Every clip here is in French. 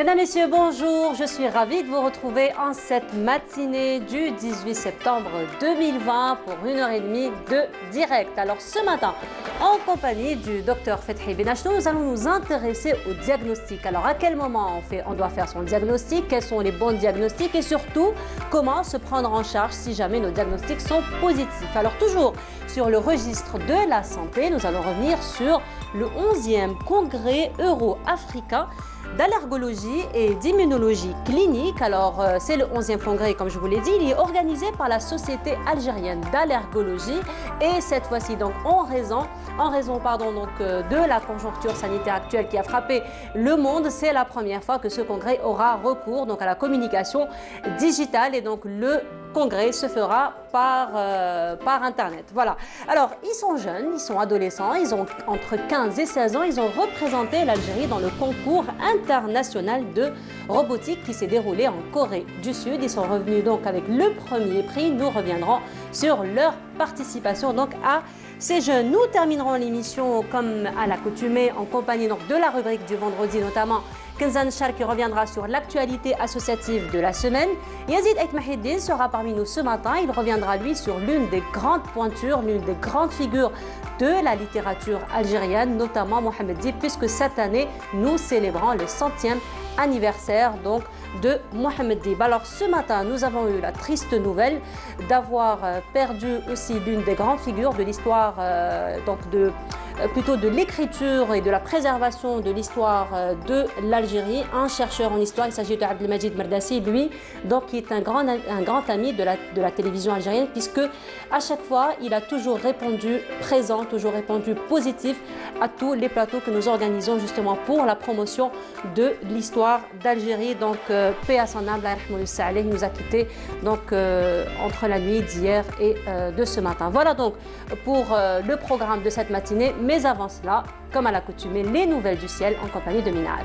Mesdames, Messieurs, bonjour. Je suis ravie de vous retrouver en cette matinée du 18 septembre 2020 pour 1h30 de direct. Alors ce matin, en compagnie du docteur Fethi Benachno, nous allons nous intéresser au diagnostic. Alors à quel moment on doit faire son diagnostic, quels sont les bons diagnostics et surtout comment se prendre en charge si jamais nos diagnostics sont positifs. Alors toujours sur le registre de la santé, nous allons revenir sur le 11e congrès euro-africain d'allergologie et d'immunologie clinique. Alors c'est le 11e congrès, comme je vous l'ai dit, il est organisé par la Société algérienne d'allergologie et cette fois-ci donc en raison de la conjoncture sanitaire actuelle qui a frappé le monde, c'est la première fois que ce congrès aura recours donc à la communication digitale et donc le congrès se fera par Internet. Voilà. Alors, ils sont jeunes, ils sont adolescents, ils ont entre 15 et 16 ans. Ils ont représenté l'Algérie dans le concours international de robotique qui s'est déroulé en Corée du Sud. Ils sont revenus donc avec le premier prix. Nous reviendrons sur leur participation donc à ces jeunes. Nous terminerons l'émission comme à l'accoutumée en compagnie donc de la rubrique du vendredi, notamment Kenzan Char qui reviendra sur l'actualité associative de la semaine. Yazid Ait Mahiddin sera parmi nous ce matin. Il reviendra lui sur l'une des grandes pointures, l'une des grandes figures de la littérature algérienne, notamment Mohamed Dib, puisque cette année nous célébrons le 100e anniversaire donc de Mohamed Dib. Alors ce matin, nous avons eu la triste nouvelle d'avoir perdu aussi l'une des grandes figures de l'histoire plutôt de l'écriture et de la préservation de l'histoire de l'Algérie, un chercheur en histoire. Il s'agit de Abdelmajid Merdassi, lui, donc qui est un grand ami de la télévision algérienne, puisque à chaque fois, il a toujours répondu présent, toujours répondu positif à tous les plateaux que nous organisons justement pour la promotion de l'histoire d'Algérie. Donc, paix à son âme, il nous a quittés donc, entre la nuit d'hier et de ce matin. Voilà donc pour le programme de cette matinée. Mais avant cela, comme à l'accoutumée, les nouvelles du ciel en compagnie de Mina.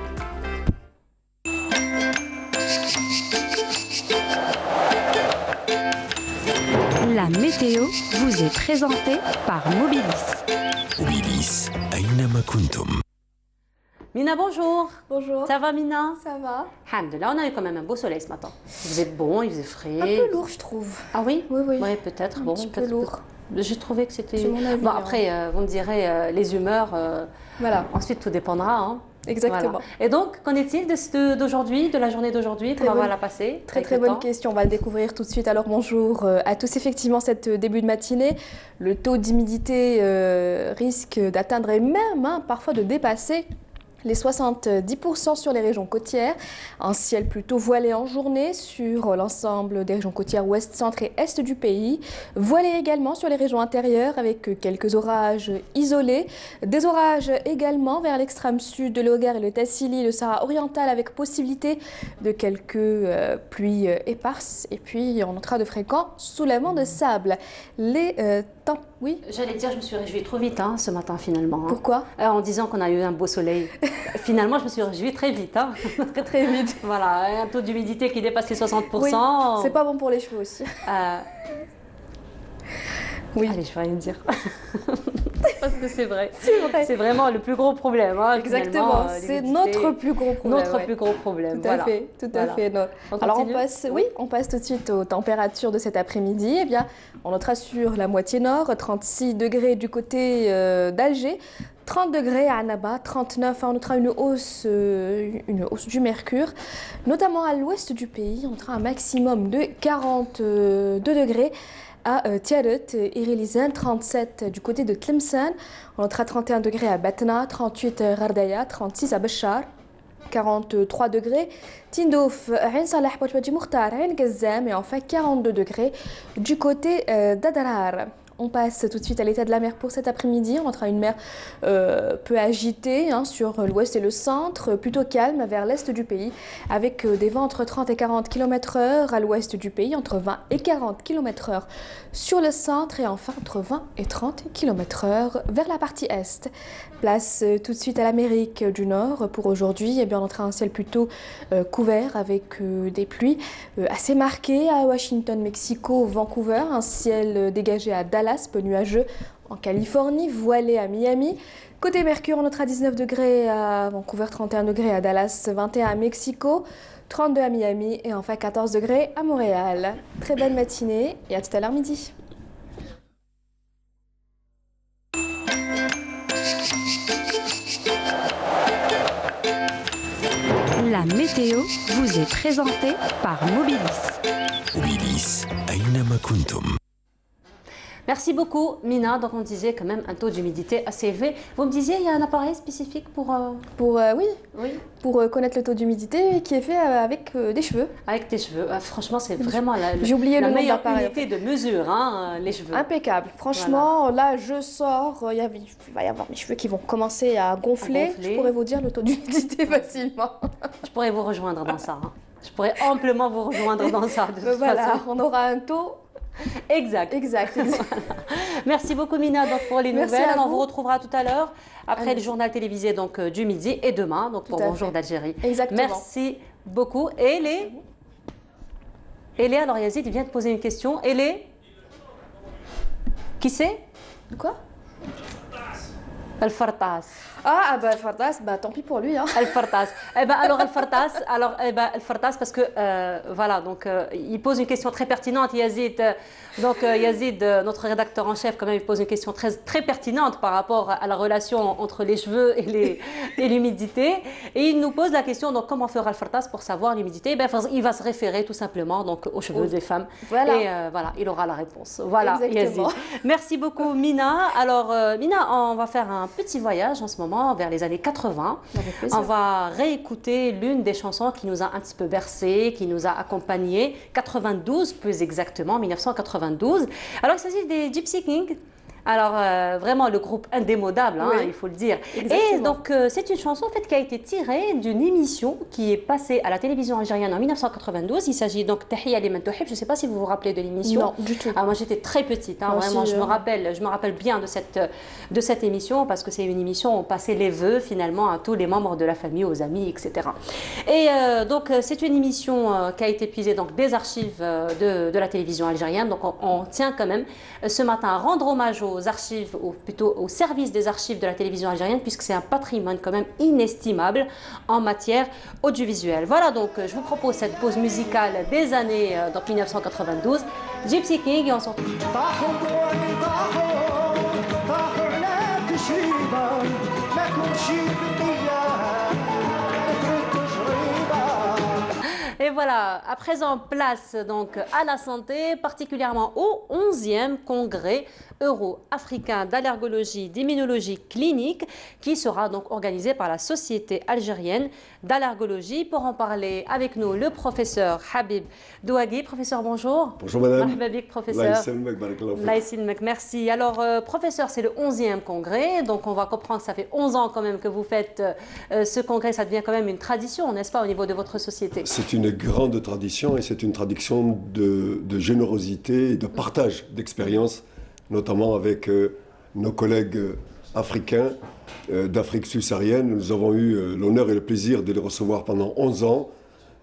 La météo vous est présentée par Mobilis. Mobilis, Aynama Kuntum. Mina, bonjour. Bonjour. Ça va, Mina? Ça va. Alhamdulillah, on a eu quand même un beau soleil ce matin. Il faisait bon, il faisait frais. Un peu lourd, je trouve. Ah oui? Oui. Oui, peut-être. Un petit peu lourd. J'ai trouvé que c'était... C'est mon avis. Bon, après, vous me direz, les humeurs, voilà. Ensuite, tout dépendra. Hein. Exactement. Voilà. Et donc, qu'en est-il d'aujourd'hui, de la journée d'aujourd'hui? Comment va la passer? Très bonne question, on va le découvrir tout de suite. Alors bonjour à tous, effectivement, cette début de matinée, le taux d'humidité risque d'atteindre et même parfois de dépasser les 70% sur les régions côtières, un ciel plutôt voilé en journée sur l'ensemble des régions côtières ouest, centre et est du pays, voilé également sur les régions intérieures avec quelques orages isolés, des orages également vers l'extrême sud de l'Hogar et le Tassili, le Sahara oriental avec possibilité de quelques pluies éparses et puis on notera de fréquents soulèvements de sable. Les temps, oui. J'allais dire, je me suis réjouie trop vite ce matin finalement. Hein. Pourquoi? En disant qu'on a eu un beau soleil. Finalement, je me suis réjouie très vite. Hein. Très vite. Voilà, un taux d'humidité qui dépasse les 60%. Oui, c'est pas bon pour les cheveux aussi. Oui. Allez, je vais rien dire. Parce que c'est vrai. C'est vrai. C'est vraiment le plus gros problème. Hein, exactement. C'est notre plus gros problème. Notre plus gros problème. Tout à fait. Tout à fait. Alors on passe tout de suite aux températures de cet après-midi. Eh bien, on notera sur la moitié nord, 36 degrés du côté d'Alger. 30 degrés à Annaba, 39, on notera une hausse du mercure, notamment à l'ouest du pays, on notera un maximum de 42 degrés à Tiaret et Irilizan, 37 du côté de Tlemcen, on notera 31 degrés à Batna, 38 à Gardaya, 36 à Bachar, 43 degrés, Tindouf, Ain Salah, Bouchbadji Moukhtar, Ain Gazzam et enfin 42 degrés du côté d'Adarar. On passe tout de suite à l'état de la mer pour cet après-midi. On entrera une mer peu agitée sur l'ouest et le centre, plutôt calme vers l'est du pays, avec des vents entre 30 et 40 km/h à l'ouest du pays, entre 20 et 40 km/h sur le centre et enfin entre 20 et 30 km/h vers la partie est. Place tout de suite à l'Amérique du Nord pour aujourd'hui. Eh bien, on entrera un ciel plutôt couvert avec des pluies assez marquées à Washington, Mexico, Vancouver, un ciel dégagé à Dallas, Dallas, peu nuageux en Californie, voilé à Miami. Côté Mercure, on notera 19 degrés à Vancouver, 31 degrés à Dallas, 21 à Mexico, 32 à Miami et enfin 14 degrés à Montréal. Très belle matinée et à tout à l'heure midi. La météo vous est présentée par Mobilis. Mobilis, أينما كنتم. Merci beaucoup, Mina. Donc, on disait quand même un taux d'humidité assez élevé. Vous me disiez, il y a un appareil spécifique pour... Oui, pour connaître le taux d'humidité qui est fait avec des cheveux. Avec tes cheveux. Franchement, c'est vraiment J'ai oublié la le nom de meilleure l'appareil, unité de mesure, hein, les cheveux. Impeccable. Franchement, là, je sors, il va y avoir mes cheveux qui vont commencer à gonfler. Je pourrais vous dire le taux d'humidité facilement. Je pourrais vous rejoindre dans ça. Hein. Je pourrais amplement vous rejoindre dans ça. De toute façon. On aura un taux... Exact. Voilà. Merci beaucoup, Mina, donc, pour les nouvelles. On vous retrouvera tout à l'heure après le journal télévisé donc, du midi et demain donc, pour Bonjour d'Algérie. Exactement. Merci beaucoup. Et Elé, alors Yazid, il vient de poser une question. Elé, qui c'est? Quoi? Al-Fartas. Al-Fartas, tant pis pour lui. Hein. Al-Fartas. Al-Fartas, parce que, voilà, donc, il pose une question très pertinente, Yazid. Donc, Yazid, notre rédacteur en chef, quand même, il pose une question très, très pertinente par rapport à la relation entre les cheveux et l'humidité. Et il nous pose la question, donc, comment faire Al-Fartas pour savoir l'humidité? Il va se référer tout simplement donc, aux cheveux des femmes. Voilà. Et voilà, il aura la réponse. Voilà, Yazid. Merci beaucoup, Mina. Alors, Mina, on va faire un petit voyage en ce moment vers les années 80. On va réécouter l'une des chansons qui nous a un petit peu bercé, qui nous a accompagnés, 92 plus exactement, 1992. Alors il s'agit des Gypsy Kings. Alors vraiment le groupe indémodable, hein, il faut le dire. Exactement. Et donc c'est une chanson en fait qui a été tirée d'une émission qui est passée à la télévision algérienne en 1992. Il s'agit donc Tahia Liman Touhib. Je ne sais pas si vous vous rappelez de l'émission. Non, du tout. Moi j'étais très petite, hein, vraiment. Aussi, je me rappelle bien de cette émission parce que c'est une émission où on passait les vœux finalement à tous les membres de la famille, aux amis, etc. Et donc c'est une émission qui a été puisée donc des archives de la télévision algérienne. Donc on tient quand même ce matin à rendre hommage aux archives, ou plutôt au service des archives de la télévision algérienne, puisque c'est un patrimoine quand même inestimable en matière audiovisuelle. Voilà, donc je vous propose cette pause musicale des années 1992, Gypsy King, et on se retrouve. Et voilà, à présent, place donc à la santé, particulièrement au 11e congrès euro-africain d'allergologie, d'immunologie clinique, qui sera donc organisé par la Société algérienne d'allergologie. Pour en parler avec nous, le professeur Habib Douagui. Professeur, bonjour. Bonjour madame. Habib, professeur. Merci. Alors, professeur, c'est le 11e congrès, donc on va comprendre que ça fait 11 ans quand même que vous faites ce congrès. Ça devient quand même une tradition, n'est-ce pas, au niveau de votre société? C'est une grande tradition et c'est une tradition de générosité et de partage d'expériences, notamment avec nos collègues africains d'Afrique subsaharienne. Nous avons eu l'honneur et le plaisir de les recevoir pendant 11 ans,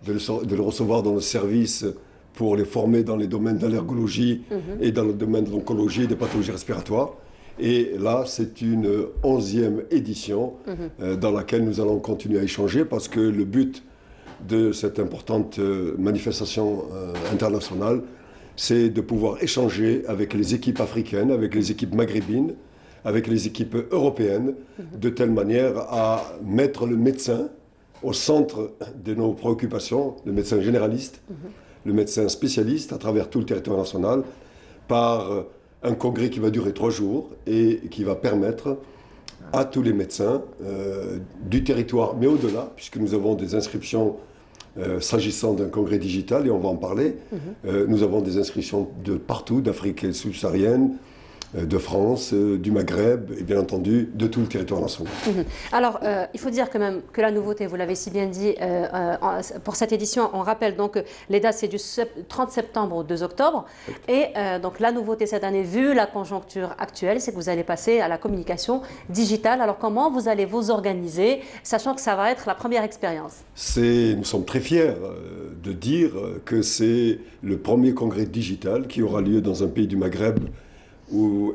de les recevoir dans le service pour les former dans les domaines d'allergologie et dans le domaine de l'oncologie et des pathologies respiratoires. Et là, c'est une 11e édition dans laquelle nous allons continuer à échanger parce que le but de cette importante manifestation internationale, c'est de pouvoir échanger avec les équipes africaines, avec les équipes maghrébines, avec les équipes européennes, de telle manière à mettre le médecin au centre de nos préoccupations, le médecin généraliste, le médecin spécialiste à travers tout le territoire national, par un congrès qui va durer 3 jours et qui va permettre à tous les médecins du territoire, mais au-delà, puisque nous avons des inscriptions s'agissant d'un congrès digital, et on va en parler, nous avons des inscriptions de partout, d'Afrique subsaharienne, de France, du Maghreb et bien entendu de tout le territoire national. Alors, il faut dire quand même que la nouveauté, vous l'avez si bien dit, pour cette édition, on rappelle donc les dates, c'est du 30 septembre au 2 octobre. Et donc la nouveauté cette année, vu la conjoncture actuelle, c'est que vous allez passer à la communication digitale. Alors comment vous allez vous organiser, sachant que ça va être la première expérience? Nous sommes très fiers de dire que c'est le premier congrès digital qui aura lieu dans un pays du Maghreb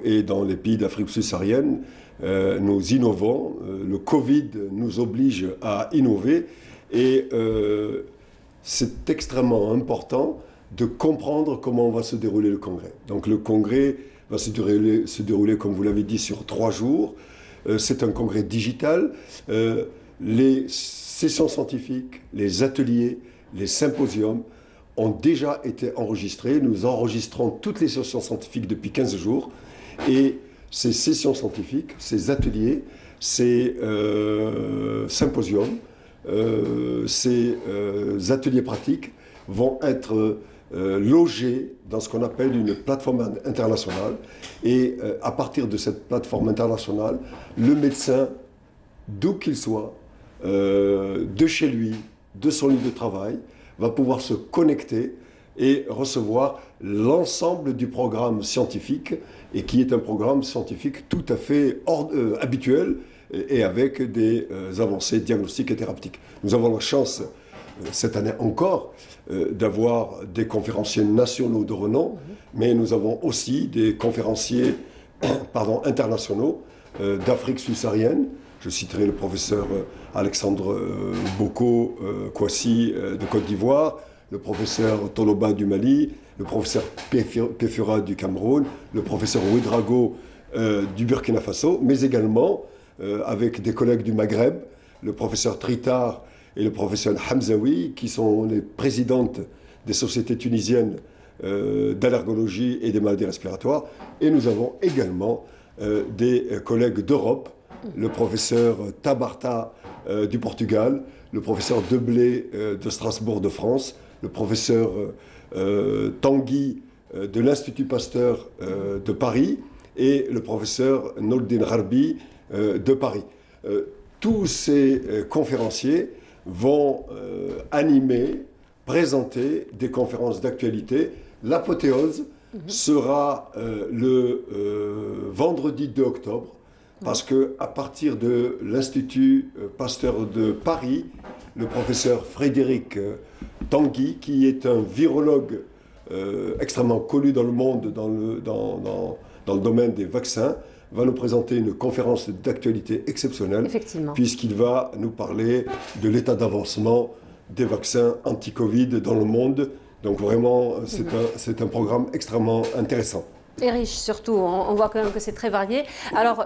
et dans les pays d'Afrique subsaharienne, nous innovons. Le Covid nous oblige à innover et c'est extrêmement important de comprendre comment va se dérouler le congrès. Donc le congrès va se dérouler comme vous l'avez dit, sur 3 jours. C'est un congrès digital. Les sessions scientifiques, les ateliers, les symposiums ont déjà été enregistrés. Nous enregistrons toutes les sessions scientifiques depuis 15 jours. Et ces sessions scientifiques, ces ateliers, ces symposiums, ces ateliers pratiques vont être logés dans ce qu'on appelle une plateforme internationale. Et à partir de cette plateforme internationale, le médecin, d'où qu'il soit, de chez lui, de son lieu de travail, va pouvoir se connecter et recevoir l'ensemble du programme scientifique, et qui est un programme scientifique tout à fait habituel et avec des avancées diagnostiques et thérapeutiques. Nous avons la chance, cette année encore, d'avoir des conférenciers nationaux de renom, mais nous avons aussi des conférenciers internationaux d'Afrique subsaharienne. Je citerai le professeur Alexandre Boko Kwasi de Côte d'Ivoire, le professeur Toloba du Mali, le professeur Pefura du Cameroun, le professeur Ouedraogo du Burkina Faso, mais également avec des collègues du Maghreb, le professeur Tritar et le professeur Hamzaoui, qui sont les présidentes des sociétés tunisiennes d'allergologie et des maladies respiratoires. Et nous avons également des collègues d'Europe, le professeur Tabarta du Portugal, le professeur Deblé de Strasbourg de France, le professeur Tanguy de l'Institut Pasteur de Paris et le professeur Noldin Harbi de Paris. Tous ces conférenciers vont animer, présenter des conférences d'actualité. L'apothéose sera le vendredi 2 octobre, parce qu'à partir de l'Institut Pasteur de Paris, le professeur Frédéric Tanguy, qui est un virologue extrêmement connu dans le monde dans le domaine des vaccins, va nous présenter une conférence d'actualité exceptionnelle, puisqu'il va nous parler de l'état d'avancement des vaccins anti-Covid dans le monde. Donc vraiment, c'est un programme extrêmement intéressant. Et riche surtout, on voit quand même que c'est très varié. Alors,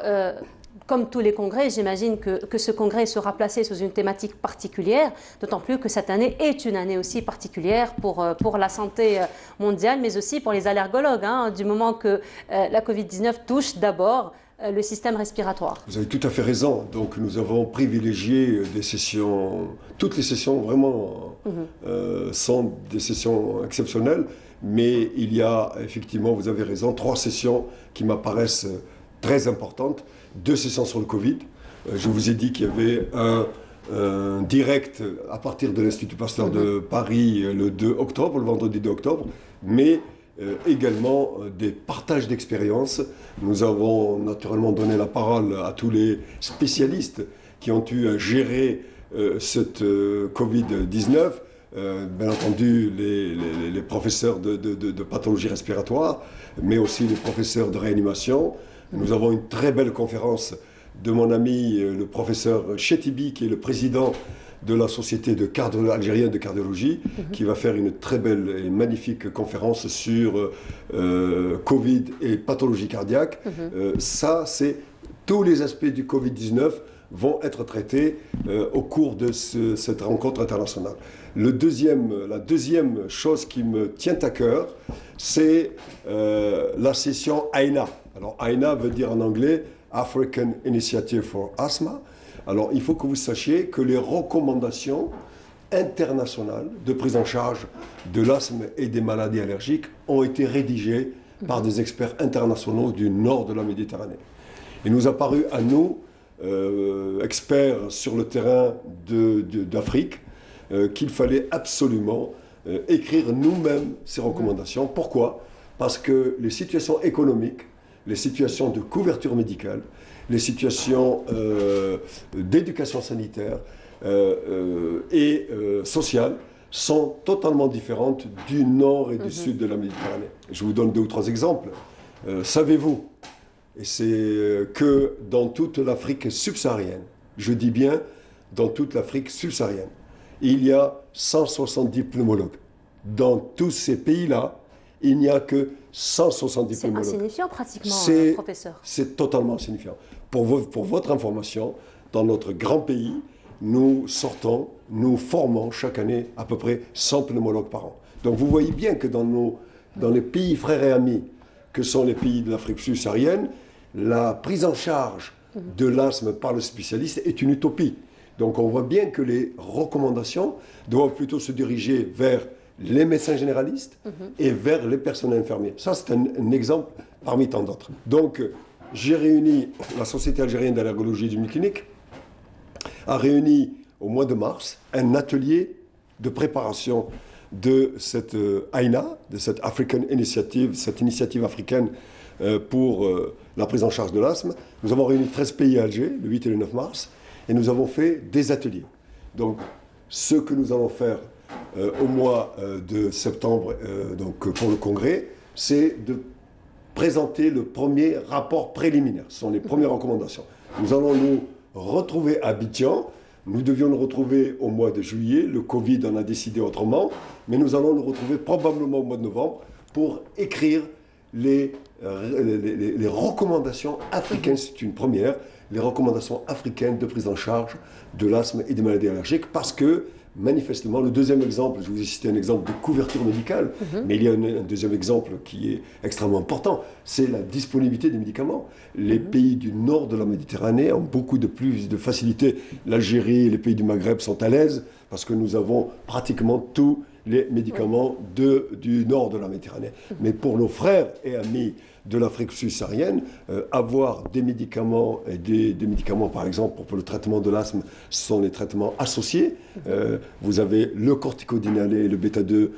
comme tous les congrès, j'imagine que ce congrès sera placé sous une thématique particulière, d'autant plus que cette année est une année aussi particulière pour la santé mondiale, mais aussi pour les allergologues, hein, du moment que la Covid-19 touche d'abord le système respiratoire. Vous avez tout à fait raison. Donc nous avons privilégié des sessions, toutes les sessions vraiment sont des sessions exceptionnelles, mais il y a effectivement, vous avez raison, 3 sessions qui m'apparaissent très importantes. 2 sessions sur le Covid. Je vous ai dit qu'il y avait un direct à partir de l'Institut Pasteur de Paris le 2 octobre, le vendredi 2 octobre, mais également des partages d'expériences. Nous avons naturellement donné la parole à tous les spécialistes qui ont eu à gérer cette Covid-19. Bien entendu, les professeurs de pathologie respiratoire, mais aussi les professeurs de réanimation. Nous avons une très belle conférence de mon ami, le professeur Chetibi, qui est le président de la Société algérienne de cardiologie, qui va faire une très belle et magnifique conférence sur Covid et pathologie cardiaque. Ça, c'est tous les aspects du Covid-19 vont être traités au cours de cette rencontre internationale. La deuxième chose qui me tient à cœur, c'est la session AINA. Alors AINA veut dire en anglais African Initiative for Asthma. Alors il faut que vous sachiez que les recommandations internationales de prise en charge de l'asthme et des maladies allergiques ont été rédigées par des experts internationaux du nord de la Méditerranée. Il nous a paru à nous, experts sur le terrain d'Afrique, qu'il fallait absolument écrire nous-mêmes ces recommandations. Pourquoi? Parce que les situations économiques, les situations de couverture médicale, les situations d'éducation sanitaire et sociale sont totalement différentes du nord et du sud de la Méditerranée. Je vous donne 2 ou 3 exemples. Savez-vous, et c'est que dans toute l'Afrique subsaharienne, je dis bien dans toute l'Afrique subsaharienne, il y a 170 pneumologues. Dans tous ces pays-là, il n'y a que 170 pneumologues. C'est insignifiant pratiquement, professeur. C'est totalement insignifiant. Pour votre information, dans notre grand pays, nous formons chaque année à peu près 100 pneumologues par an. Donc vous voyez bien que dans les pays frères et amis, que sont les pays de l'Afrique subsaharienne, la prise en charge de l'asthme par le spécialiste est une utopie. Donc on voit bien que les recommandations doivent plutôt se diriger vers les médecins généralistes et vers les personnels infirmiers. Ça, c'est un exemple parmi tant d'autres. Donc, j'ai réuni, la Société algérienne d'allergologie et d'immunoclinique a réuni au mois de mars un atelier de préparation de cette AINA, de cette African Initiative, cette initiative africaine pour la prise en charge de l'asthme. Nous avons réuni 13 pays à Alger, le 8 et le 9 mars, et nous avons fait des ateliers. Donc, ce que nous allons faire au mois de septembre donc, pour le congrès, c'est de présenter le premier rapport préliminaire. Ce sont les premières recommandations. Nous allons nous retrouver à Abidjan. Nous devions nous retrouver au mois de juillet. Le Covid en a décidé autrement. Mais nous allons nous retrouver probablement au mois de novembre pour écrire les recommandations africaines. C'est une première. Les recommandations africaines de prise en charge de l'asthme et des maladies allergiques, parce que manifestement, le deuxième exemple, je vous ai cité un exemple de couverture médicale, mais il y a un deuxième exemple qui est extrêmement important, c'est la disponibilité des médicaments. Les pays du nord de la Méditerranée ont beaucoup plus de facilité. L'Algérie et les pays du Maghreb sont à l'aise parce que nous avons pratiquement tous les médicaments du nord de la Méditerranée. Mais pour nos frères et amis de l'Afrique subsaharienne, avoir des médicaments, et des médicaments par exemple pour le traitement de l'asthme, ce sont les traitements associés. Vous avez le corticodinalé et le bêta-2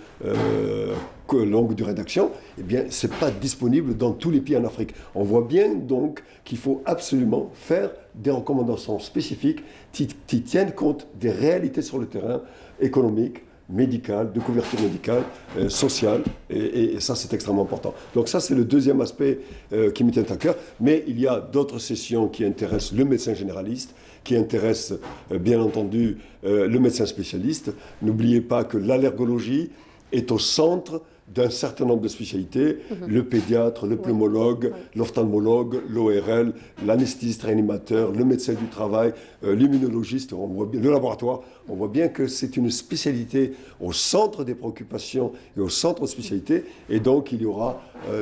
longue durée d'action, eh bien ce n'est pas disponible dans tous les pays en Afrique. On voit bien donc qu'il faut absolument faire des recommandations spécifiques qui tiennent compte des réalités sur le terrain économique, médicale, de couverture médicale, sociale, et ça c'est extrêmement important. Donc ça c'est le deuxième aspect qui me tient à cœur, mais il y a d'autres sessions qui intéressent le médecin généraliste, qui intéressent bien entendu le médecin spécialiste. N'oubliez pas que l'allergologie est au centre d'un certain nombre de spécialités, le pédiatre, le pneumologue, l'ophtalmologue, l'ORL, l'anesthésiste réanimateur, le médecin du travail, l'immunologiste, on voit bien, le laboratoire. On voit bien que c'est une spécialité au centre des préoccupations et au centre de spécialité, et donc il y aura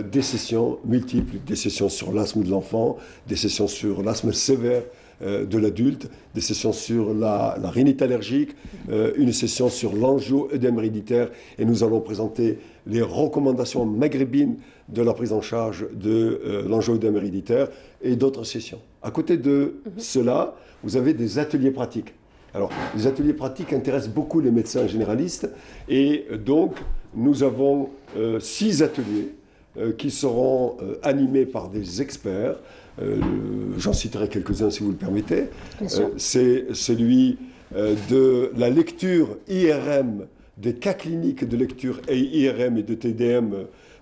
des sessions multiples, des sessions sur l'asthme de l'enfant, des sessions sur l'asthme sévère de l'adulte, des sessions sur la rhinite allergique, une session sur l'angio-œdème héréditaire, et nous allons présenter les recommandations maghrébines de la prise en charge de l'angio-œdème héréditaire et d'autres sessions. À côté de cela, vous avez des ateliers pratiques. Alors, les ateliers pratiques intéressent beaucoup les médecins généralistes, et donc nous avons 6 ateliers qui seront animés par des experts. J'en citerai quelques-uns si vous le permettez. C'est celui de la lecture IRM, des cas cliniques de lecture IRM et de TDM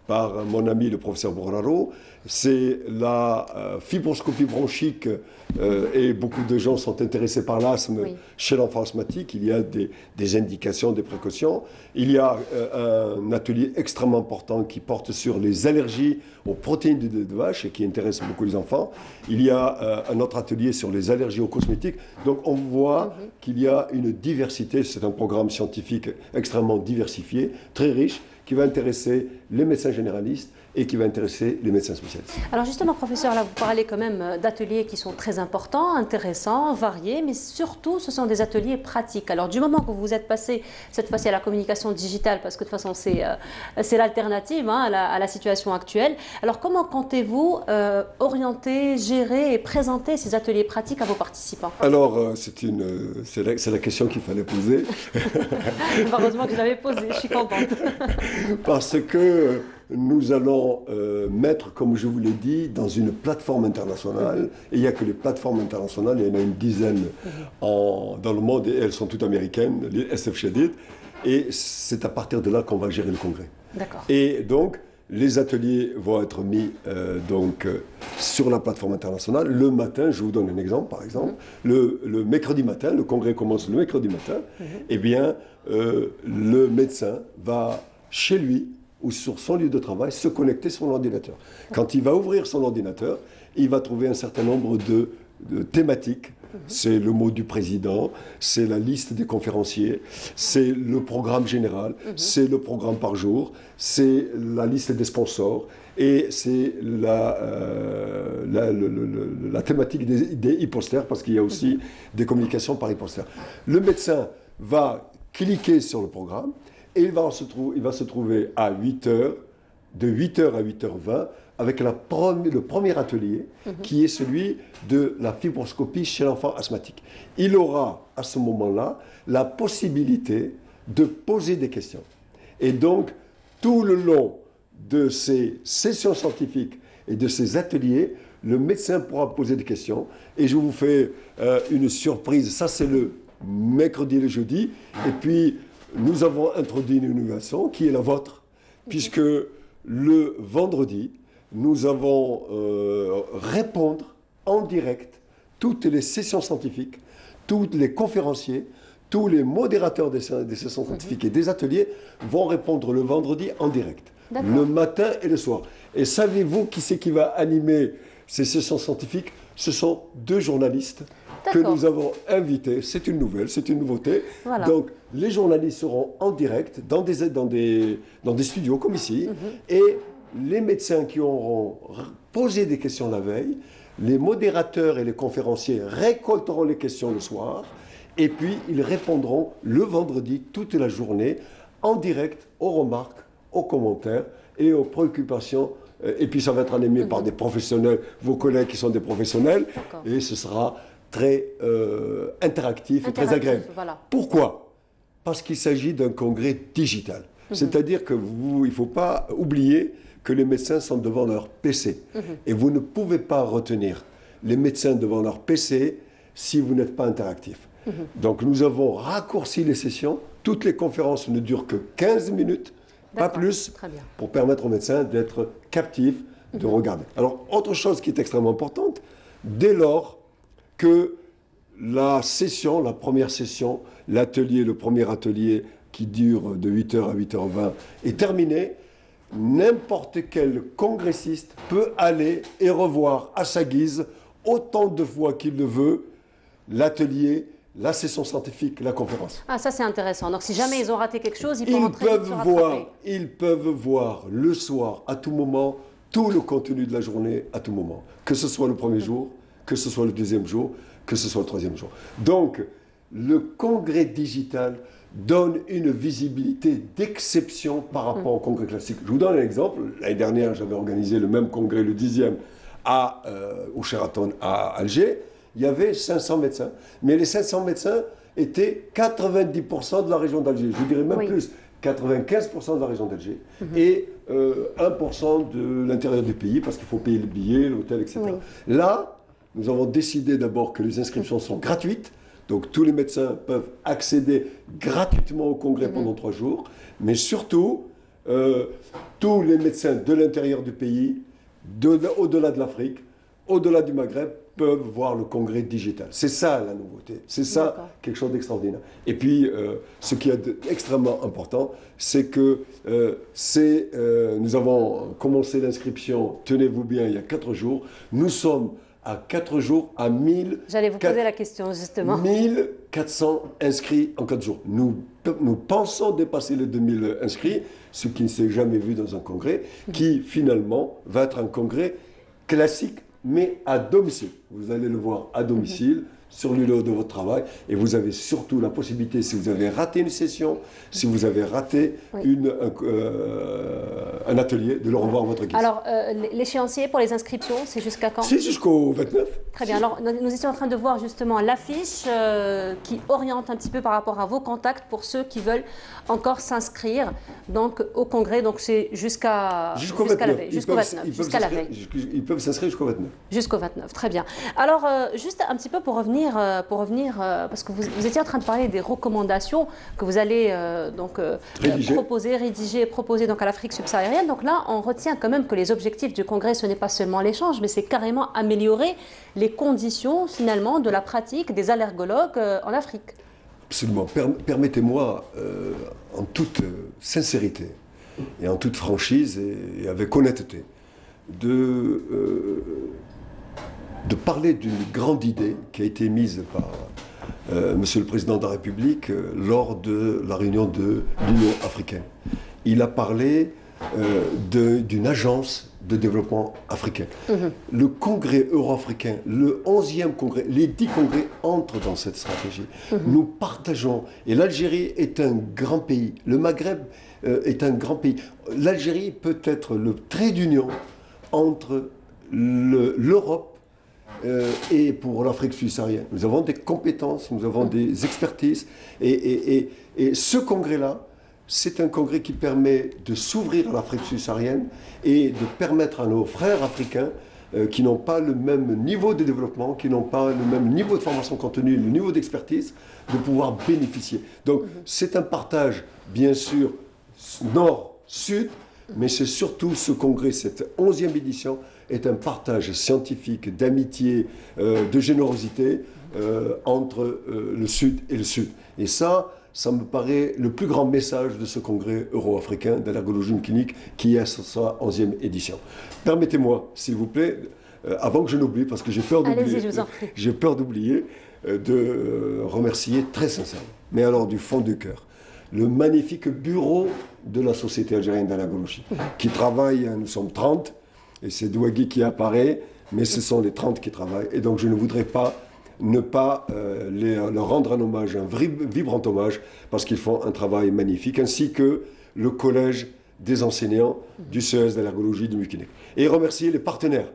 par mon ami le professeur Borraro. C'est la fibroscopie bronchique, et beaucoup de gens sont intéressés par l'asthme chez l'enfant asthmatique. Il y a des indications, des précautions. Il y a un atelier extrêmement important qui porte sur les allergies aux protéines de vache et qui intéresse beaucoup les enfants. Il y a un autre atelier sur les allergies aux cosmétiques. Donc on voit qu'il y a une diversité. C'est un programme scientifique extrêmement diversifié, très riche, qui va intéresser les médecins généralistes et qui va intéresser les médecins spécialistes. Alors justement, professeur, là vous parlez quand même d'ateliers qui sont très importants, intéressants, variés, mais surtout ce sont des ateliers pratiques. Alors du moment que vous êtes passé cette fois-ci à la communication digitale, parce que de toute façon c'est l'alternative à la situation actuelle, alors comment comptez-vous orienter, gérer et présenter ces ateliers pratiques à vos participants? Alors c'est la question qu'il fallait poser. Heureusement que je l'avais posée, je suis contente. Parce que nous allons mettre, comme je vous l'ai dit, dans une plateforme internationale. Et il n'y a que les plateformes internationales, il y en a une dizaine dans le monde, et elles sont toutes américaines, les SF Shadid. Et c'est à partir de là qu'on va gérer le congrès. D'accord. Et donc, Les ateliers vont être mis sur la plateforme internationale. Le matin, je vous donne un exemple, par exemple, le mercredi matin, le congrès commence le mercredi matin, eh bien, le médecin va chez lui ou sur son lieu de travail se connecter sur l'ordinateur. Quand il va ouvrir son ordinateur, il va trouver un certain nombre de thématiques. C'est le mot du président, c'est la liste des conférenciers, c'est le programme général, c'est le programme par jour, c'est la liste des sponsors et c'est la thématique des e-posters parce qu'il y a aussi des communications par e-poster. Le médecin va cliquer sur le programme et il va se trouver à 8h, de 8h à 8h20, avec le premier atelier, qui est celui de la fibroscopie chez l'enfant asthmatique. Il aura, à ce moment-là, la possibilité de poser des questions. Et donc, tout le long de ces sessions scientifiques et de ces ateliers, le médecin pourra poser des questions. Et je vous fais une surprise, ça c'est le mercredi et le jeudi. Et puis, nous avons introduit une innovation qui est la vôtre, puisque le vendredi, nous avons répondre en direct toutes les sessions scientifiques, tous les conférenciers, tous les modérateurs des sessions scientifiques et des ateliers vont répondre le vendredi en direct, le matin et le soir. Et savez-vous qui c'est qui va animer ces sessions scientifiques? Ce sont 2 journalistes que nous avons invités. C'est une nouvelle, c'est une nouveauté. Voilà. Donc, les journalistes seront en direct dans des studios comme ici. Et les médecins qui auront posé des questions la veille, les modérateurs et les conférenciers récolteront les questions le soir et puis ils répondront le vendredi toute la journée en direct aux remarques, aux commentaires et aux préoccupations. Et puis ça va être animé par des professionnels, vos collègues qui sont des professionnels, et ce sera très interactif et très agréable. Voilà. Pourquoi? Parce qu'il s'agit d'un congrès digital. C'est-à-dire qu'il ne faut pas oublier que les médecins sont devant leur PC. Et vous ne pouvez pas retenir les médecins devant leur PC si vous n'êtes pas interactif. Donc nous avons raccourci les sessions. Toutes les conférences ne durent que 15 minutes, pas plus, pour permettre aux médecins d'être captifs, de regarder. Alors, autre chose qui est extrêmement importante, dès lors que la première session, le premier atelier qui dure de 8h à 8h20 est terminé, n'importe quel congressiste peut aller et revoir à sa guise, autant de fois qu'il le veut, l'atelier, la session scientifique, la conférence. Ah, ça c'est intéressant. Donc si jamais ils ont raté quelque chose, ils peuvent voir le soir, à tout moment, tout le contenu de la journée, à tout moment. Que ce soit le premier jour, que ce soit le deuxième jour, que ce soit le troisième jour. Donc, le congrès digital donne une visibilité d'exception par rapport au congrès classique. Je vous donne un exemple. L'année dernière, j'avais organisé le même congrès, le 10e, au Sheraton à Alger. Il y avait 500 médecins. Mais les 500 médecins étaient 90% de la région d'Alger. Je dirais même plus, 95% de la région d'Alger. Et 1% de l'intérieur du pays, parce qu'il faut payer le billet, l'hôtel, etc. Là, nous avons décidé d'abord que les inscriptions sont gratuites. Donc tous les médecins peuvent accéder gratuitement au congrès pendant 3 jours. Mais surtout, tous les médecins de l'intérieur du pays, au-delà de l'Afrique, au-delà du Maghreb, peuvent voir le congrès digital. C'est ça la nouveauté. C'est ça quelque chose d'extraordinaire. Et puis, ce qui est extrêmement important, c'est que nous avons commencé l'inscription, tenez-vous bien, il y a 4 jours. Nous sommes à 4 jours à 1000... J'allais vous poser la question, justement. 1400 inscrits en 4 jours. Nous pensons dépasser les 2000 inscrits, ce qui ne s'est jamais vu dans un congrès, qui finalement va être un congrès classique, mais à domicile. Vous allez le voir à domicile, sur le lieu de votre travail, et vous avez surtout la possibilité, si vous avez raté une session, si vous avez raté un atelier, de le revoir à votre guise. Alors, l'échéancier pour les inscriptions, c'est jusqu'à quand? C'est jusqu'au 29. Très bien. Alors, nous étions en train de voir justement l'affiche qui oriente un petit peu par rapport à vos contacts pour ceux qui veulent encore s'inscrire donc, au congrès. Donc, c'est jusqu'à la veille, jusqu'au 29, jusqu'à la veille. Ils peuvent s'inscrire jusqu'au 29. Jusqu'au 29, très bien. Alors, juste un petit peu pour revenir parce que vous étiez en train de parler des recommandations que vous allez proposer donc à l'Afrique subsaharienne. Donc là, on retient quand même que les objectifs du Congrès, ce n'est pas seulement l'échange, mais c'est carrément améliorer les conditions finalement de la pratique des allergologues en Afrique. Absolument. Permettez-moi, en toute sincérité et en toute franchise et avec honnêteté, de parler d'une grande idée qui a été mise par Monsieur le Président de la République lors de la réunion de l'Union africaine. Il a parlé d'une agence de développement africain. Le congrès euro-africain, le 11e congrès, les 10 congrès entrent dans cette stratégie. Nous partageons, et l'Algérie est un grand pays, le Maghreb est un grand pays. L'Algérie peut être le trait d'union entre l'Europe et pour l'Afrique subsaharienne. Nous avons des compétences, nous avons des expertises, et ce congrès-là, c'est un congrès qui permet de s'ouvrir à l'Afrique subsaharienne et de permettre à nos frères africains qui n'ont pas le même niveau de développement, qui n'ont pas le même niveau de formation continue, le niveau d'expertise, de pouvoir bénéficier. Donc c'est un partage, bien sûr, nord-sud, mais c'est surtout ce congrès, cette 11e édition, est un partage scientifique, d'amitié, de générosité entre le Sud et le Sud. Et ça me paraît le plus grand message de ce congrès euro-africain d'allergologie clinique qui est à sa 11e édition. Permettez-moi, s'il vous plaît, avant que je n'oublie, parce que j'ai peur d'oublier, de remercier très sincèrement, mais alors du fond du cœur, le magnifique bureau de la Société algérienne d'allergologie, qui travaille, nous sommes 30, et c'est Douagui qui apparaît, mais ce sont les 30 qui travaillent, et donc je ne voudrais pas ne pas leur rendre un hommage, un vibrant hommage, parce qu'ils font un travail magnifique, ainsi que le collège des enseignants du CES d'allergologie du Mukinek. Et remercier les partenaires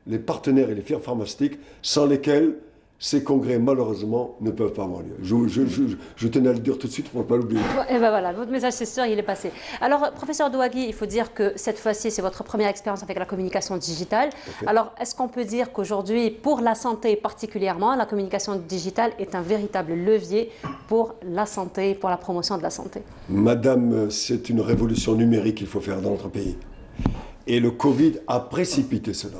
et les firmes pharmaceutiques, sans lesquels ces congrès, malheureusement, ne peuvent pas avoir lieu. Je tenais à le dire tout de suite pour ne pas l'oublier. Et ben voilà, votre message, c'est sûr, il est passé. Alors, professeur Douagui, il faut dire que cette fois-ci, c'est votre première expérience avec la communication digitale. Alors, est-ce qu'on peut dire qu'aujourd'hui, pour la santé particulièrement, la communication digitale est un véritable levier pour la santé, pour la promotion de la santé? Madame, c'est une révolution numérique qu'il faut faire dans notre pays. Et le Covid a précipité cela.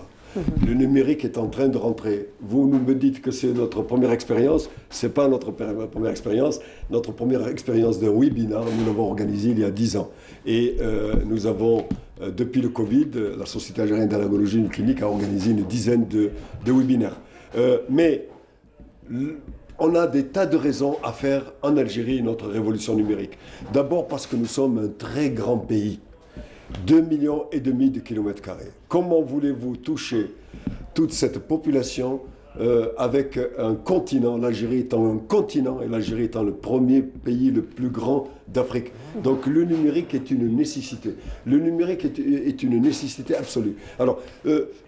Le numérique est en train de rentrer. Vous me dites que c'est notre première expérience. Ce n'est pas notre première expérience. Notre première expérience d'un webinaire, nous l'avons organisé il y a 10 ans. Et nous avons, depuis le Covid, la Société algérienne d'allergologie clinique a organisé une dizaine de webinaires. Mais on a des tas de raisons à faire en Algérie notre révolution numérique. D'abord parce que nous sommes un très grand pays. 2,5 millions de kilomètres carrés. Comment voulez-vous toucher toute cette population avec un continent, l'Algérie étant un continent et l'Algérie étant le premier pays le plus grand d'Afrique. Donc le numérique est une nécessité. Le numérique est une nécessité absolue. Alors,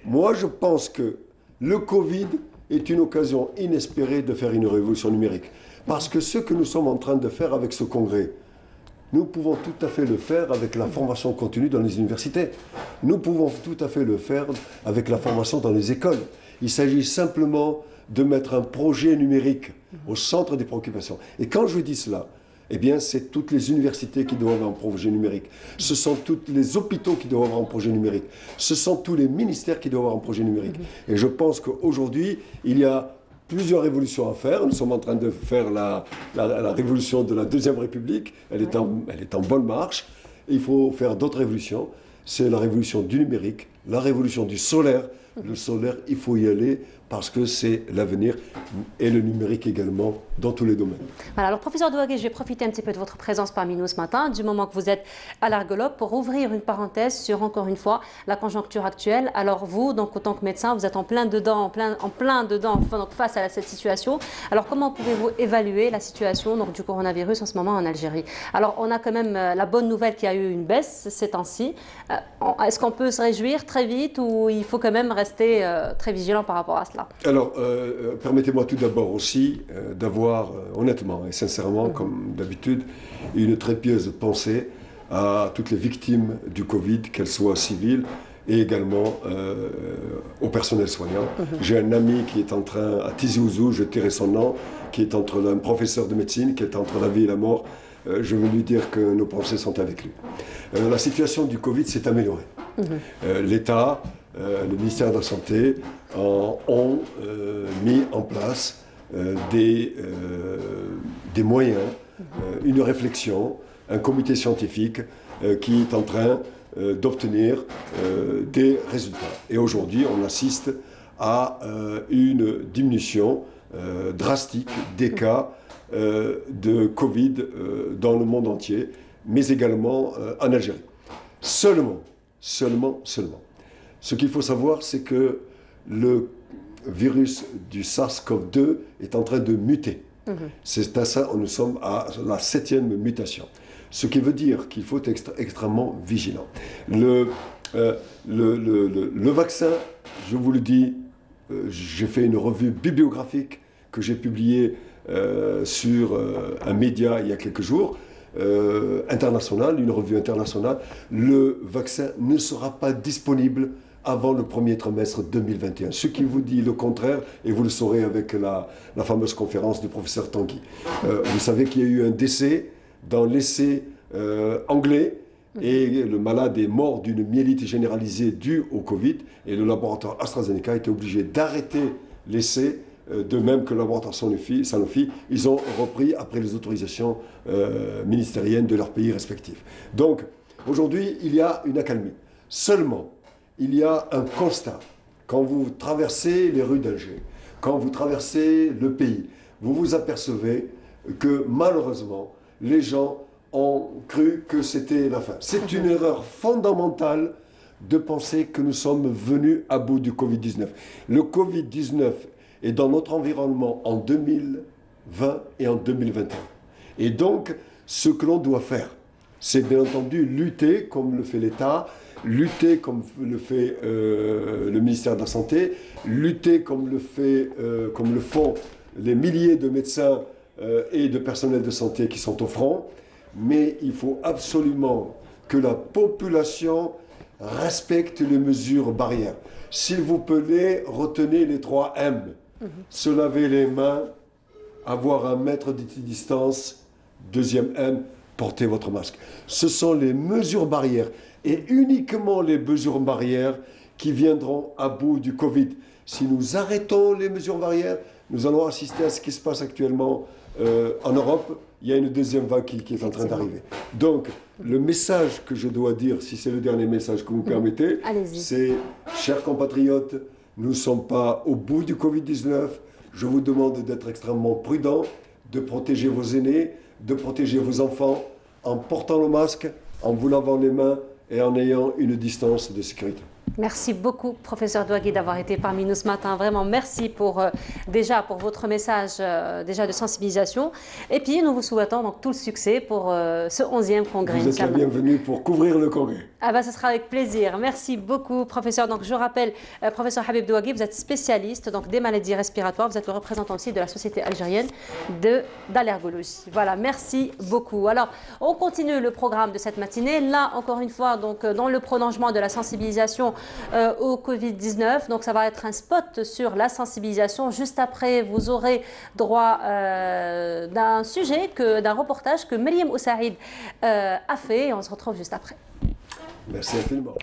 moi je pense que le Covid est une occasion inespérée de faire une révolution numérique. Parce que ce que nous sommes en train de faire avec ce congrès, nous pouvons tout à fait le faire avec la formation continue dans les universités. Nous pouvons tout à fait le faire avec la formation dans les écoles. Il s'agit simplement de mettre un projet numérique au centre des préoccupations. Et quand je dis cela, eh bien, c'est toutes les universités qui doivent avoir un projet numérique. Ce sont tous les hôpitaux qui doivent avoir un projet numérique. Ce sont tous les ministères qui doivent avoir un projet numérique. Et je pense qu'aujourd'hui, il y a plusieurs révolutions à faire. Nous sommes en train de faire la révolution de la Deuxième République. Elle est en bonne marche. Et il faut faire d'autres révolutions. C'est la révolution du numérique, la révolution du solaire. Le solaire, il faut y aller parce que c'est l'avenir et le numérique également dans tous les domaines. Voilà, alors professeur Douagui, je vais profiter un petit peu de votre présence parmi nous ce matin, du moment que vous êtes allergologue, pour ouvrir une parenthèse sur, encore une fois, la conjoncture actuelle. Alors vous, donc, en tant que médecin, vous êtes en plein dedans, donc, face à cette situation. Alors comment pouvez-vous évaluer la situation donc, du coronavirus en ce moment en Algérie? Alors on a quand même la bonne nouvelle qu'il y a eu une baisse ces temps-ci. Est-ce qu'on peut se réjouir très vite ou il faut quand même rester très vigilant par rapport à cela? Alors, permettez-moi tout d'abord aussi d'avoir, honnêtement et sincèrement, comme d'habitude, une très pieuse pensée à toutes les victimes du Covid, qu'elles soient civiles et également au personnel soignant. J'ai un ami qui est en train, à Tizi Ouzou, je tairai son nom, qui est un professeur de médecine, qui est entre la vie et la mort. Je veux lui dire que nos pensées sont avec lui. La situation du Covid s'est améliorée. L'État, le ministère de la Santé ont mis en place des moyens, une réflexion, un comité scientifique qui est en train d'obtenir des résultats. Et aujourd'hui, on assiste à une diminution drastique des cas de Covid dans le monde entier, mais également en Algérie. Seulement. Ce qu'il faut savoir, c'est que le virus du SARS-CoV-2 est en train de muter. C'est à ça, nous sommes à la 7e mutation. Ce qui veut dire qu'il faut être extrêmement vigilant. Le vaccin, je vous le dis, j'ai fait une revue bibliographique que j'ai publiée sur un média il y a quelques jours, international, une revue internationale. Le vaccin ne sera pas disponible avant le premier trimestre 2021. Ce qui vous dit le contraire, et vous le saurez avec la fameuse conférence du professeur Tanguy. Vous savez qu'il y a eu un décès dans l'essai anglais, et le malade est mort d'une myélite généralisée due au Covid, et le laboratoire AstraZeneca a été obligé d'arrêter l'essai, de même que le laboratoire Sanofi. Ils ont repris après les autorisations ministérielles de leurs pays respectifs. Donc, aujourd'hui, il y a une accalmie. Seulement, il y a un constat. Quand vous traversez les rues d'Alger, quand vous traversez le pays, vous vous apercevez que malheureusement, les gens ont cru que c'était la fin. C'est une erreur fondamentale de penser que nous sommes venus à bout du Covid-19. Le Covid-19 est dans notre environnement en 2020 et en 2021. Et donc, ce que l'on doit faire, c'est bien entendu lutter comme le fait l'État, lutter comme le fait le ministère de la Santé, lutter comme le font les milliers de médecins et de personnels de santé qui sont au front. Mais il faut absolument que la population respecte les mesures barrières. S'il vous plaît, retenez les 3 M. Se laver les mains, avoir 1 mètre de distance. 2e M, portez votre masque. Ce sont les mesures barrières et uniquement les mesures barrières qui viendront à bout du Covid. Si nous arrêtons les mesures barrières, nous allons assister à ce qui se passe actuellement en Europe. Il y a une 2e vague qui est en train d'arriver. Donc, le message que je dois dire, si c'est le dernier message que vous permettez, c'est, chers compatriotes, nous ne sommes pas au bout du Covid-19. Je vous demande d'être extrêmement prudents, de protéger vos aînés, de protéger vos enfants en portant le masque, en vous lavant les mains et en ayant une distance de sécurité. Merci beaucoup, professeur Douagui, d'avoir été parmi nous ce matin. Vraiment, merci déjà pour votre message déjà de sensibilisation. Et puis, nous vous souhaitons donc tout le succès pour ce 11e congrès. Vous êtes la bienvenue pour couvrir le congrès. Ah ben, ce sera avec plaisir. Merci beaucoup, professeur. Donc, je rappelle, professeur Habib Douagui, vous êtes spécialiste donc, des maladies respiratoires. Vous êtes le représentant aussi de la Société algérienne d'allergologie. Voilà, merci beaucoup. Alors, on continue le programme de cette matinée. Là, encore une fois, donc, dans le prolongement de la sensibilisation au Covid-19. Donc, ça va être un spot sur la sensibilisation. Juste après, vous aurez droit d'un sujet, d'un reportage que Myriam Oussaïd a fait. Et on se retrouve juste après. Merci infiniment.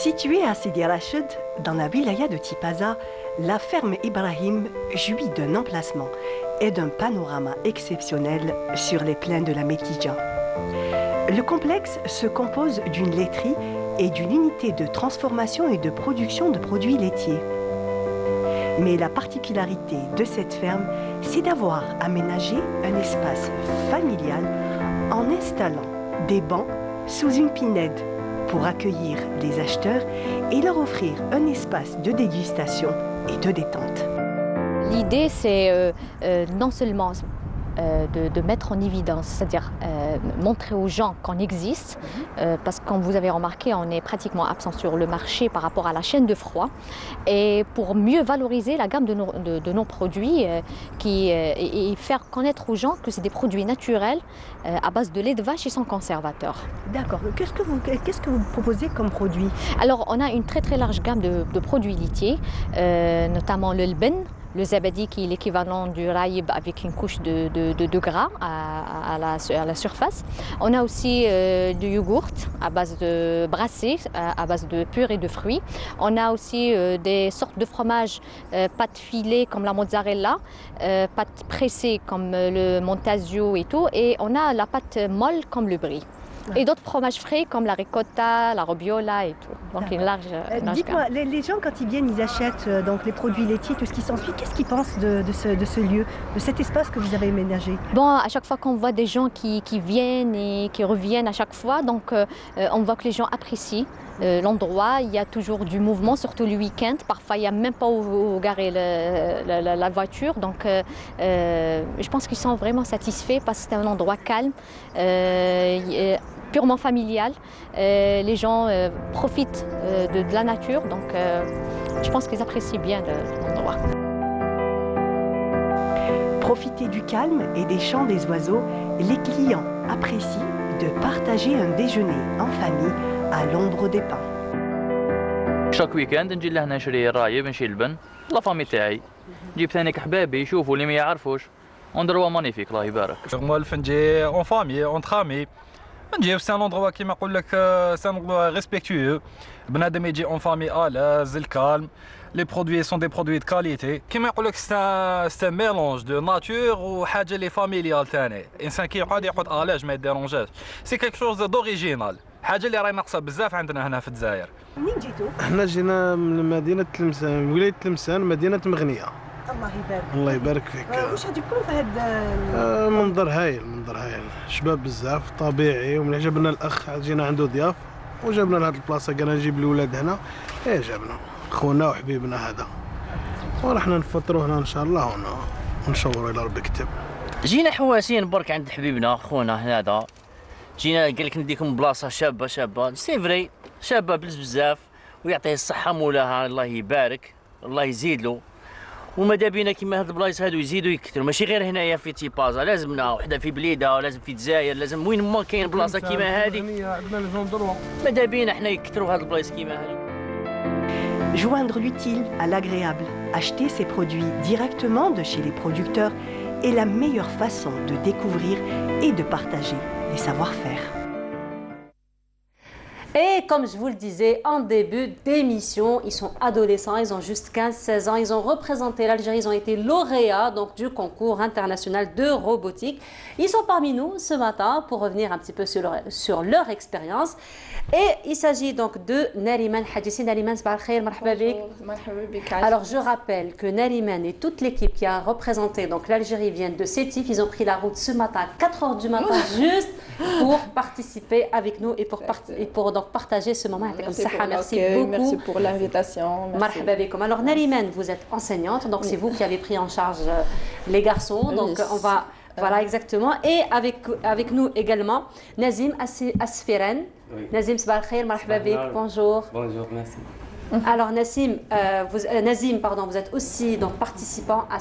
Située à Sidi Rachid, dans la wilaya de Tipaza, la ferme Ibrahim jouit d'un emplacement et d'un panorama exceptionnel sur les plaines de la Métidja. Le complexe se compose d'une laiterie et d'une unité de transformation et de production de produits laitiers. Mais la particularité de cette ferme, c'est d'avoir aménagé un espace familial en installant des bancs sous une pinède pour accueillir les acheteurs et leur offrir un espace de dégustation et de détente. L'idée, c'est non seulement de mettre en évidence, c'est-à-dire montrer aux gens qu'on existe, parce que comme vous avez remarqué, on est pratiquement absent sur le marché par rapport à la chaîne de froid, et pour mieux valoriser la gamme de nos produits et faire connaître aux gens que c'est des produits naturels à base de lait de vache et sans conservateur. D'accord. Qu'est-ce que vous proposez comme produit? Alors, on a une très très large gamme de produits laitiers, notamment le lben, le zabadi qui est l'équivalent du raïb avec une couche de gras à la surface. On a aussi du yogourt à base de brassé, à base de purée de fruits. On a aussi des sortes de fromages, pâte filée comme la mozzarella, pâte pressée comme le montasio et tout. Et on a la pâte molle comme le brie. Et d'autres fromages frais comme la ricotta, la robiola et tout. Donc une large Dites-moi, les gens quand ils viennent, ils achètent donc les produits laitiers, tout ce qui s'ensuit. Qu'est-ce qu'ils pensent de ce lieu, de cet espace que vous avez aménagé? Bon, à chaque fois qu'on voit des gens qui viennent et qui reviennent à chaque fois, donc on voit que les gens apprécient l'endroit. Il y a toujours du mouvement, surtout le week-end. Parfois, il n'y a même pas où garer la voiture. Donc je pense qu'ils sont vraiment satisfaits parce que c'est un endroit calme. Purement familial. Les gens profitent de la nature, donc je pense qu'ils apprécient bien l'endroit. Profiter du calme et des chants des oiseaux, les clients apprécient de partager un déjeuner en famille à l'ombre des pins. Chaque week-end نجي لهنا نشري الرايب نشري البن لا فامي تاعي نجيب ثاني احبابي يشوفوا اللي ما يعرفوش اندروا مانيفيك الله يبارك. Moi le نجي en famille entre amis. C'est un endroit qui m'a dit que c'est un endroit respectueux. بنادم يجي en famille à l'aise, le calme. Les produits sont des produits de qualité. Qui m'a dit que c'est un mélange de nature ou حاجة اللي familial ثاني. إنسان كي يقعد يقعد à l'aise ما يديرونجاش. C'est quelque chose d'original. حاجة اللي راهي ناقصة بزاف عندنا هنا في الجزائر. منين جيتوا؟ احنا جينا من مدينة تلمسان، ولاية تلمسان، مدينة مغنية. الله يبارك. الله يبارك فيك. واش عجبكم في هذا؟ منظر هايل، منظر هايل، شباب بزاف، طبيعي، ومن عجبنا الأخ جينا عنده ضياف، وجابنا لهاد البلاصة قالنا نجيب الولاد هنا، جابنا خونا وحبيبنا هذا. ورحنا نفطروا هنا إن شاء الله ونشوروا إلى ربي كتب. جينا حواسين برك عند حبيبنا خونا هذا. جينا قال لك نديكم بلاصة شابة سي فري شابة بزاف ويعطيه الصحة مولاها الله يبارك الله يزيد له. وماذا بينا كيما هاد البلايص هادو يزيدوا يكثروا ماشي غير هنايا في تيبازا لازمنا وحده في بليده ولازم في الجزائر لازم وين ما كاين بلاصه كيما هادي ماذا بينا حنا يكثروا هاد البلايص كيما هادي. Joindre l'utile à l'agréable, acheter ses produits directement de chez les producteurs est la meilleure façon de découvrir et de partager les savoir-faire. Et comme je vous le disais en début d'émission, ils sont adolescents, ils ont juste 15-16 ans, ils ont représenté l'Algérie, ils ont été lauréats donc, du concours international de robotique. Ils sont parmi nous ce matin pour revenir un petit peu sur leur expérience. Et il s'agit donc de Nariman Hadjissi. Nariman, alors je rappelle que Nariman et toute l'équipe qui a représenté l'Algérie viennent de Sétif. Ils ont pris la route ce matin à 4 h du matin juste pour participer avec nous et pour donc partager ce moment. Merci beaucoup. Merci pour l'invitation. Alors Nariman, vous êtes enseignante, donc c'est vous qui avez pris en charge les garçons. Donc on va, voilà exactement. Et avec nous également Nazim Asfiren. Oui. Nazim Sabah al-Khair, marhaba bik, bonjour. Bonjour, merci. Alors Nazim, vous êtes aussi donc, participant à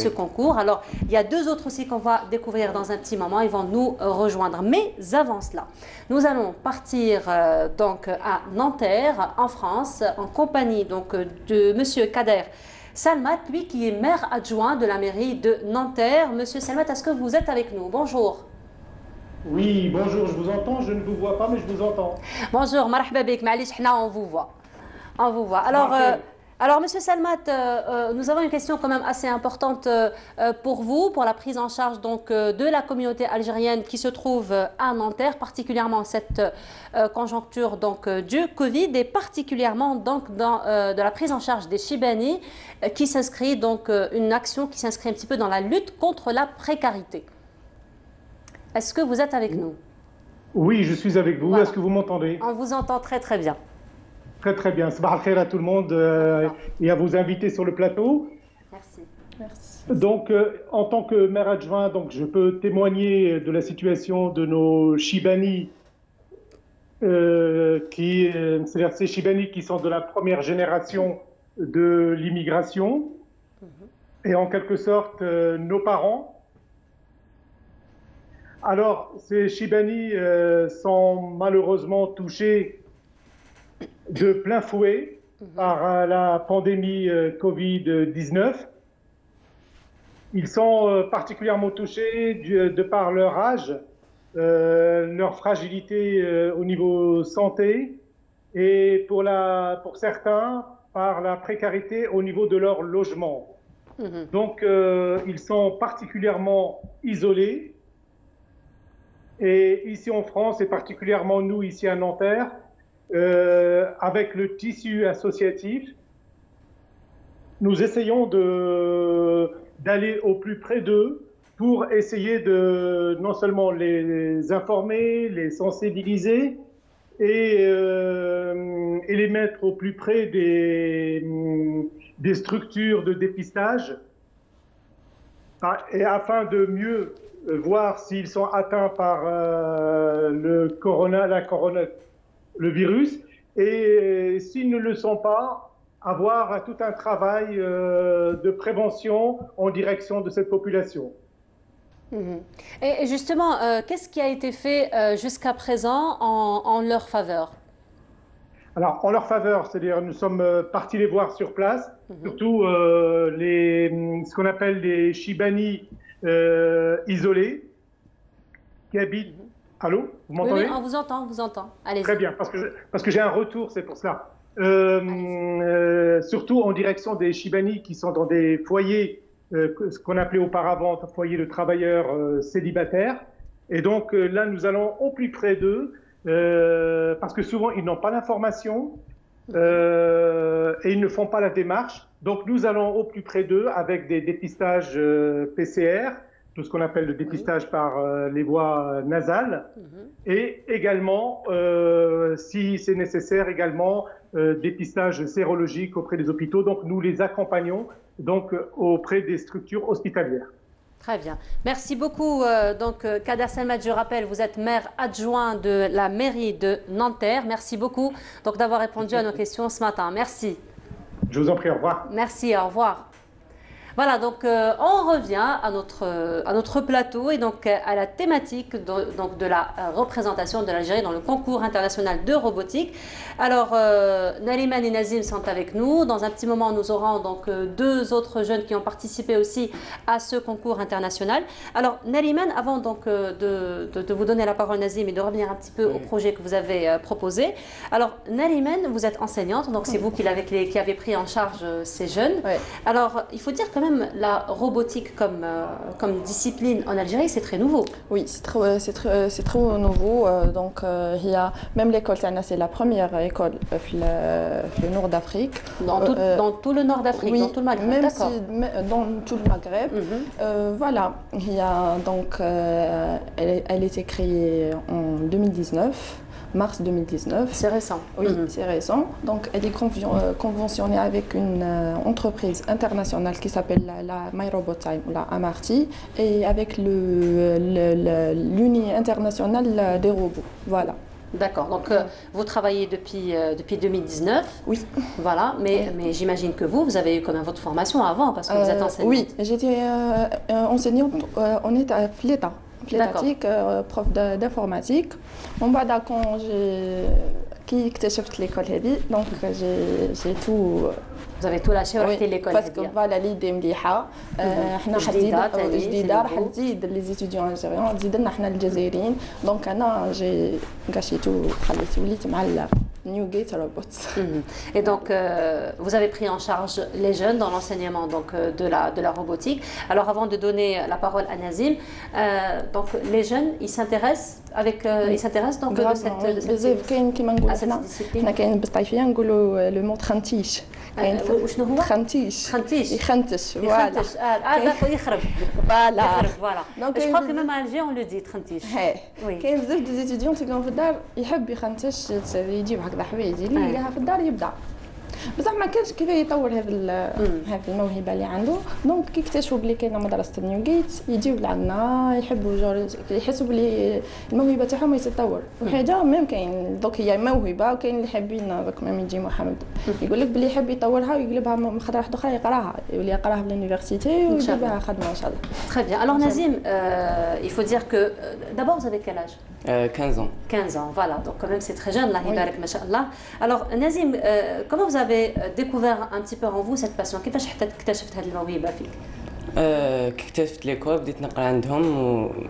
ce concours. Alors il y a deux autres aussi qu'on va découvrir dans un petit moment, ils vont nous rejoindre. Mais avant cela, nous allons partir donc à Nanterre, en France, en compagnie donc, de Monsieur Kader Salmat, lui qui est maire adjoint de la mairie de Nanterre. Monsieur Salmat, est-ce que vous êtes avec nous? Bonjour. Oui, bonjour, je vous entends, je ne vous vois pas, mais je vous entends. Bonjour, marhaba bik, معليش حنا on vous voit. On vous voit. Alors, Monsieur Salmat, nous avons une question quand même assez importante pour vous, pour la prise en charge donc, de la communauté algérienne qui se trouve à Nanterre, particulièrement cette conjoncture donc, du Covid et particulièrement donc, de la prise en charge des Chibani qui s'inscrit donc une action qui s'inscrit un petit peu dans la lutte contre la précarité. Est-ce que vous êtes avec nous? Oui, je suis avec vous. Voilà. Est-ce que vous m'entendez? On vous entend très très bien. Très très bien. Sabah al-khair à tout le monde et à vos invités sur le plateau. Merci. Merci. Donc, en tant que maire adjoint, donc, je peux témoigner de la situation de nos Chibani, c'est-à-dire ces Chibani qui sont de la première génération de l'immigration et en quelque sorte nos parents. Alors, ces Chibani sont malheureusement touchés de plein fouet par la pandémie Covid-19. Ils sont particulièrement touchés de par leur âge, leur fragilité au niveau santé et pour certains par la précarité au niveau de leur logement. Donc ils sont particulièrement isolés et ici en France et particulièrement nous ici à Nanterre, avec le tissu associatif, nous essayons d'aller au plus près d'eux pour essayer de non seulement les informer, les sensibiliser et les mettre au plus près des structures de dépistage et afin de mieux voir s'ils sont atteints par le virus, et s'ils ne le sont pas, avoir tout un travail de prévention en direction de cette population. Et justement, qu'est-ce qui a été fait jusqu'à présent en leur faveur? Alors, en leur faveur, c'est-à-dire nous sommes partis les voir sur place, surtout ce qu'on appelle les Chibani isolés, qui habitent... Allô, vous m'entendez? Oui, on vous entend, on vous entend. Allez-y. Très bien, parce que j'ai un retour, c'est pour cela. Surtout en direction des Chibani qui sont dans des foyers, ce qu'on appelait auparavant foyers de travailleurs célibataires. Et donc là, nous allons au plus près d'eux, parce que souvent, ils n'ont pas l'information et ils ne font pas la démarche. Donc nous allons au plus près d'eux avec des dépistages PCR, tout ce qu'on appelle le dépistage par les voies nasales, et également, si c'est nécessaire, également dépistage sérologique auprès des hôpitaux. Donc nous les accompagnons donc, auprès des structures hospitalières. Très bien. Merci beaucoup. Donc, Kader Salmat, je rappelle, vous êtes maire adjoint de la mairie de Nanterre. Merci beaucoup d'avoir répondu à nos questions ce matin. Merci. Je vous en prie, au revoir. Merci, au revoir. Voilà, donc on revient à notre plateau et donc à la thématique de la représentation de l'Algérie dans le concours international de robotique. Alors, Nariman et Nazim sont avec nous. Dans un petit moment, nous aurons donc deux autres jeunes qui ont participé aussi à ce concours international. Alors, Nariman, avant donc de vous donner la parole, Nazim, et de revenir un petit peu au projet que vous avez proposé. Alors, Nariman, vous êtes enseignante, donc c'est vous qui avez pris en charge ces jeunes. Alors, il faut dire quand même la robotique comme discipline en Algérie, c'est très nouveau. Oui, c'est très nouveau. Donc, il y a même l'école Tana, c'est la première école le nord d'Afrique. Dans tout le nord d'Afrique, oui, dans tout le Maghreb, même d'accord. Dans tout le Maghreb. Voilà, il y a donc, elle était créée en 2019. Mars 2019. C'est récent. Oui, c'est récent. Donc, elle est conventionnée avec une entreprise internationale qui s'appelle la MyRobotTime, la Amarty, et avec l'Union internationale des robots. Voilà. D'accord. Donc, vous travaillez depuis 2019. Oui. Voilà. Mais j'imagine que vous avez eu quand même votre formation avant, parce que vous êtes enseignante. Oui, j'étais enseignante. On est à l'État. Prof d'informatique. Mon بعد quand j'ai اكتشفت l'école هذه donc j'ai tout. Vous avez tout lâché ورحتي l'école. Parce que voilà l'idée مليحة. احنا جديدة راح تزيد les étudiants algériens تزيد لنا احنا الجزائريين donc انا j'ai gâché tout خليت وليت معلقة. Newgate Robots. Et donc, vous avez pris en charge les jeunes dans l'enseignement de la robotique. Alors, avant de donner la parole à Nazim, donc les jeunes, ils s'intéressent donc de cette discipline. حنا كاين بالطايفيه نقولوا لو مو تخنتيش وشنو هو تخنتيش يخنتش فوالا يخرب فوالا دونك جو كخوا كو ميم الجي اون لو دي تخنتيش كاين بزاف دي زيتيديون تلقاهم في الدار يحب يخنتش يجيب هكذا حوايج اللي يلقاها في الدار يبدا بصح ما كانش كيف يطور هذه الموهبه اللي عنده دونك كي اكتشفوا بلي كاينه مدرسه نيوغيت يجيو لعندنا يحبوا يحسوا بلي الموهبه تاعهم يتطور وحاجه ميم كاين دوك هي موهبه وكاين اللي حابين دوك ميم يجي محمد يقول لك بلي يحب يطورها ويقلبها خطره واحده اخرى يقراها يولي يقراها في اليونيفرسيتي ويدير بها خدمه ان شاء الله. Très bien. Alors Nazim, il faut dire que d'abord vous avez quel âge? 15 ans. 15 ans, voilà. Donc quand même c'est très jeune, Allah يبارك ما شاء الله. Alors Nazim, comment vous avez découvert un petit peu en vous cette passion? كيفاش حتى اكتشفت هذه الموهبه فيك؟ كي اكتشفت ليكول بديت نقرا عندهم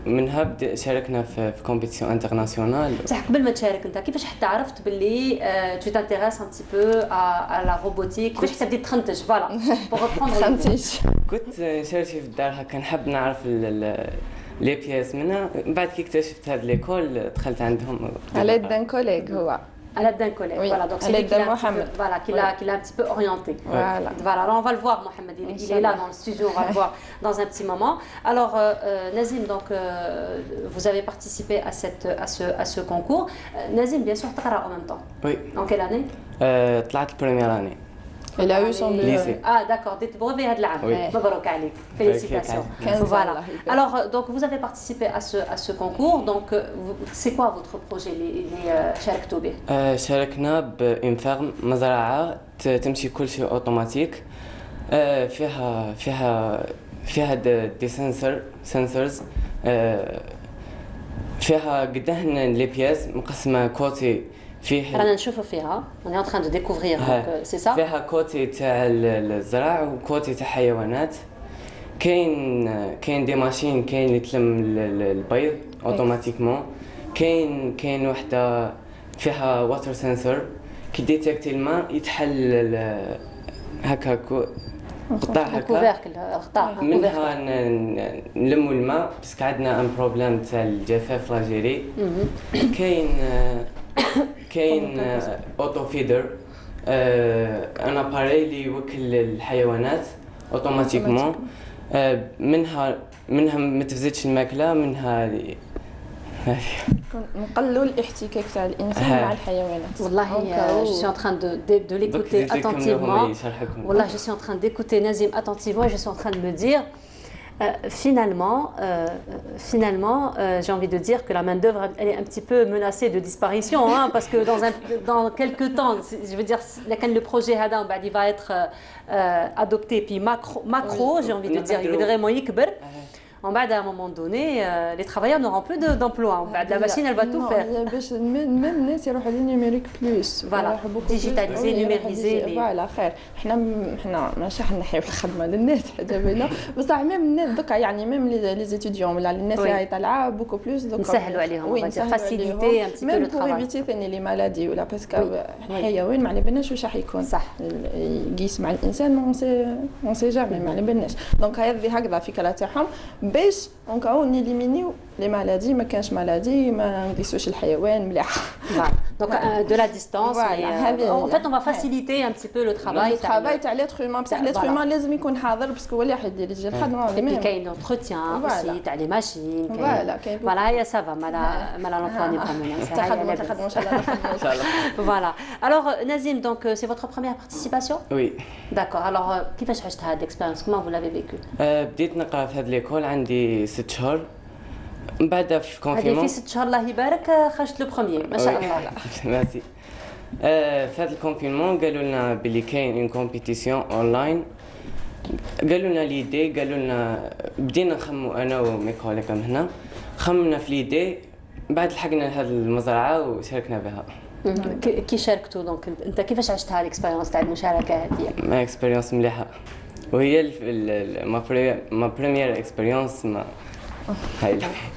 ومنها شاركنا في كومبيتيسيون انترناسيونال. بصح قبل ما تشارك انت كيفاش حتى عرفت باللي tu t'intéresses un petit peu à la robotique؟ كيفاش حتى بديت تخنتج؟ فوالا بوغ ريبروندر تخنتج. كنت نشارك في الدار هكا نحب نعرف لي بياس منها بعد كي اكتشفت هاد ليكول دخلت عندهم على يد ان كوليغ هو à l'aide d'un collègue. Oui, voilà, donc c'est lui qui l'a un petit peu orienté. Voilà, alors on va le voir, Mohamed, il est là dans le studio, on va le voir dans un petit moment. Alors, Nazim, donc, vous avez participé à ce concours. Nazim, bien sûr, tu as en même temps. Oui. En quelle année? طلعت première année. Elle a eu son lycée. Ah d'accord, tu es brevet هذا العام. مبروك عليك. Félicitations. Voilà. Alors donc vous avez participé à ce concours. Donc c'est quoi votre projet اللي شاركتوا به؟ شاركنا بإن فيرم مزرعة تمشي كل شيء اوتوماتيك. فيها دي سنسورز فيها قدهن لي بياس مقسمة كوتي فيه رانا نشوفوا فيها on est en train de découvrir donc c'est ça فيها كوتي تاع الزراع وكوتي تاع حيوانات كاين دي ماشين كاين اللي تلم البيض اوتوماتيكمون كاين وحده فيها واتر سنسور كي ديتيكتي الماء يتحل هكا قطع هكا منها نلموا الماء بس عندنا ان بروبليم تاع الجفاف لاجيري كاين اوتو فيدر ان اباري اللي يوكل الحيوانات اوتوماتيكمون منها ما تفزتش الماكله منها نقللوا الاحتكاك تاع الانسان مع الحيوانات. والله je suis en train de l'écouter attentivement. والله je suis en train d'écouter Nazim attentivement et je suis en train de me dire finalement, j'ai envie de dire que la main-d'œuvre elle est un petit peu menacée de disparition, hein, parce que dans quelques temps, je veux dire, le projet Hada, il va être adopté, puis macro, j'ai envie de dire, il va vraiment يكبر. En bas, à un moment donné, les travailleurs n'auront plus d'emploi. La machine, elle va tout faire. Même الناس يروحوا للنيميريك بلوس. Voilà, digitaliser, numériser. Voilà, خير. حنا ماشي حنحيو في الخدمة للناس حاجة باينة، بصح ميم الناس دوكا يعني ميم لي زيتيديون ولا الناس اللي طالعة بوكو بلوس دوكا نسهلوا عليهم، فاسيليتي ان بتي بو لو ترافاي. ميم بور ايفيتي ثاني لي مالادي ولا باسكو الحيوان ما على بالناش واش راح يكون. صح. يقيس مع الإنسان ما سي جامي ما على بالناش. دونك هذه هكذا فكرة تاعهم. باش اونكاو نيليمينيو لي مالادي ما كانش مالادي ما نقيسوش الحيوان مليح. دونك de la distance. En fait on va faciliter un petit peu le travail تاع l'être humain. بصح l'être humain لازم يكون حاضر باسكو هو اللي راح يدير الخدمه. Et puis كاين entretien aussi تاع لي ماشين. Voilà هي ça va مالا l'emploi n'est pas menacé. تخدموا ان شاء الله. Voilà. Alors Nazim, donc c'est votre première participation? Oui. D'accord. Alors كيفاش عشت هذه l'expérience? Comment vous l'avez vécu? بديت نقرا في هذه ليكول عندي 6 شهور. من بعد في الكونفينمون هذه في 6 شهور الله يبارك خرجت لو بروميير ما شاء الله. ميرسي. في هذا الكونفينمون قالوا لنا بلي كاين اون كومبيتيسيون اونلاين قالوا لنا ليدي قالوا لنا بدينا نخمو انا ومي كوليغ من هنا خممنا في ليدي بعد لحقنا لهذه المزرعه وشاركنا بها. كي شاركتوا دونك انت كيفاش عشت هذه الاكسبيريونس تاع المشاركه هذه؟ ما اكسبيريونس مليحه وهي ما بريمير اكسبيريونس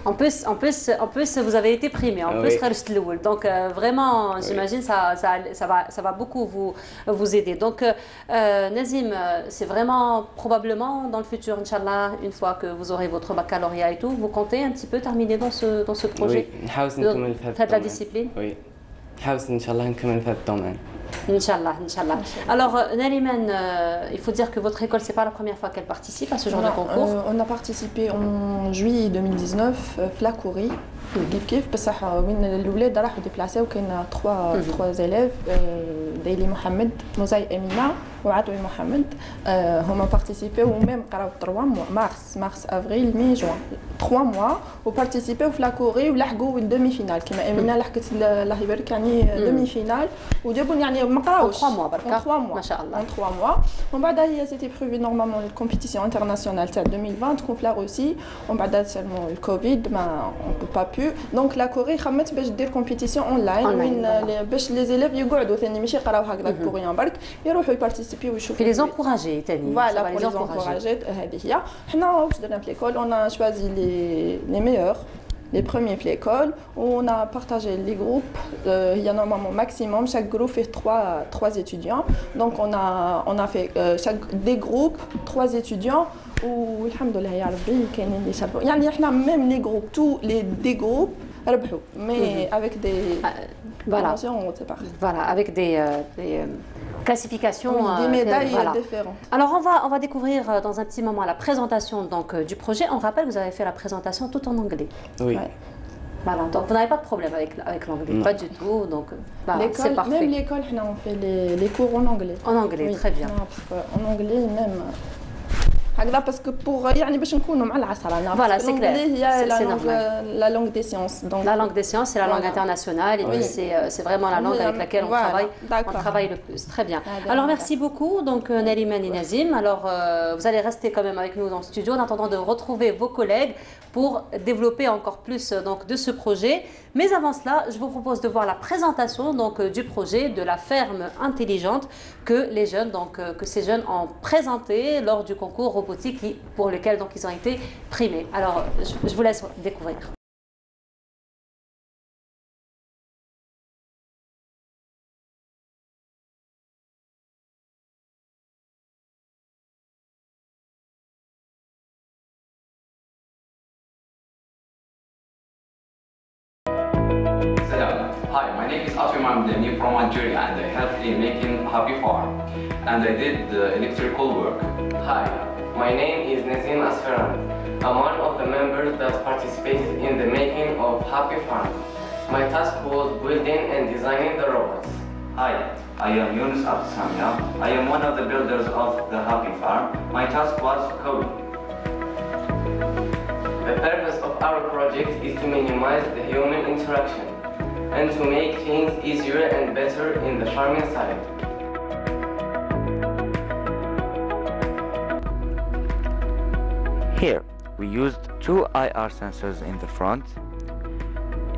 En plus, vous avez été primé. En plus, donc vraiment, j'imagine ça va beaucoup vous aider. Donc, Nazim, c'est vraiment probablement dans le futur, Inch'Allah, une fois que vous aurez votre baccalauréat et tout, vous comptez un petit peu terminer dans ce projet. Faites la discipline. Oui. Inch'Allah, نكمل في هذا الدومين. Inch'Allah, Inch'Allah. Alors, Nariman, il faut dire que votre école, c'est pas la première fois qu'elle participe à ce genre de concours. On a participé en juillet 2019 في لاكوري كيف بصح وين الاولاد راحوا ديبلاسيو كاين 3 زيليف دايلي محمد موزاي امينه وعطوي محمد هما بارتيسيبيو وميم قراو 3 موا مارس افريل مي جوان 3 موا وبارتيسيبيو في لاكوري ولحقوا الدومي فينال كما امينه لحقت الله يبارك يعني دومي فينال وجابوا يعني ما قراوش 3 موا برك 3 موا ما شاء الله 3 موا ومن بعد هي سيتي بريفي نورمالمون الكومبيتيسيون انترناسيونال تاع 2020 تكون في لا روسي ومن بعد سالمون الكوفيد ما اون بو با بو دونك لا كوري خمت باش دير كومبيتيسيون اونلاين وين باش لي زيليف يقعدوا ثاني ماشي يقراو هكذاك بوغيان برك يروحوا يبارتيسيبيو ويشوفوا في لي زونكوراجي ثاني فوالا لي زونكوراجي هذه هي حنا واش درنا في ليكول اون ا شوازي لي ميور les premiers في l'école on a partagé les groupes il y a normalement maximum chaque groupe fait 3 étudiants donc on a fait chaque des groupes 3 étudiants والحمد لله يا ربي كاينين اللي شافوا يعني احنا ميم لي جروب تو لي دي جروب ربحوا mais avec des voilà avec des classifications, des médailles différentes. Alors on va découvrir dans un petit moment la présentation donc du projet. On rappelle que vous avez fait la présentation tout en anglais. Oui. Ouais. Voilà, donc vous n'avez pas de problème avec l'anglais, pas du tout. Donc c'est parfait. Même l'école, on fait les cours en anglais. En anglais, oui. très bien. En anglais même. هكذا باسكو بور يعني باش نكونوا مع العصر انا فوالا سي كلير هي لا langue des sciences donc la langue des sciences c'est la langue internationale et puis c'est vraiment la langue avec laquelle on travaille le plus très bien alors merci beaucoup donc Nariman et Nazim alors vous allez rester quand même avec nous dans le studio en attendant de retrouver vos collègues pour développer encore plus donc de ce projet mais avant cela je vous propose de voir la présentation donc du projet de la ferme intelligente que les jeunes donc que ces jeunes ont présenté lors du concours robotique pour lequel donc ils ont été primés. Alors je vous laisse découvrir. Hi, my name is Atwi Mamdani from Algeria and I helped in making Happy Farm and I did the electrical work. Hi, my name is Nazim Asfaran. I'm one of the members that participated in the making of Happy Farm. My task was building and designing the robots. Hi, I am Yunus Abdsamia. I am one of the builders of the Happy Farm. My task was coding. The purpose of our project is to minimize the human interaction and to make things easier and better in the farming side. Here, we used 2 IR sensors in the front,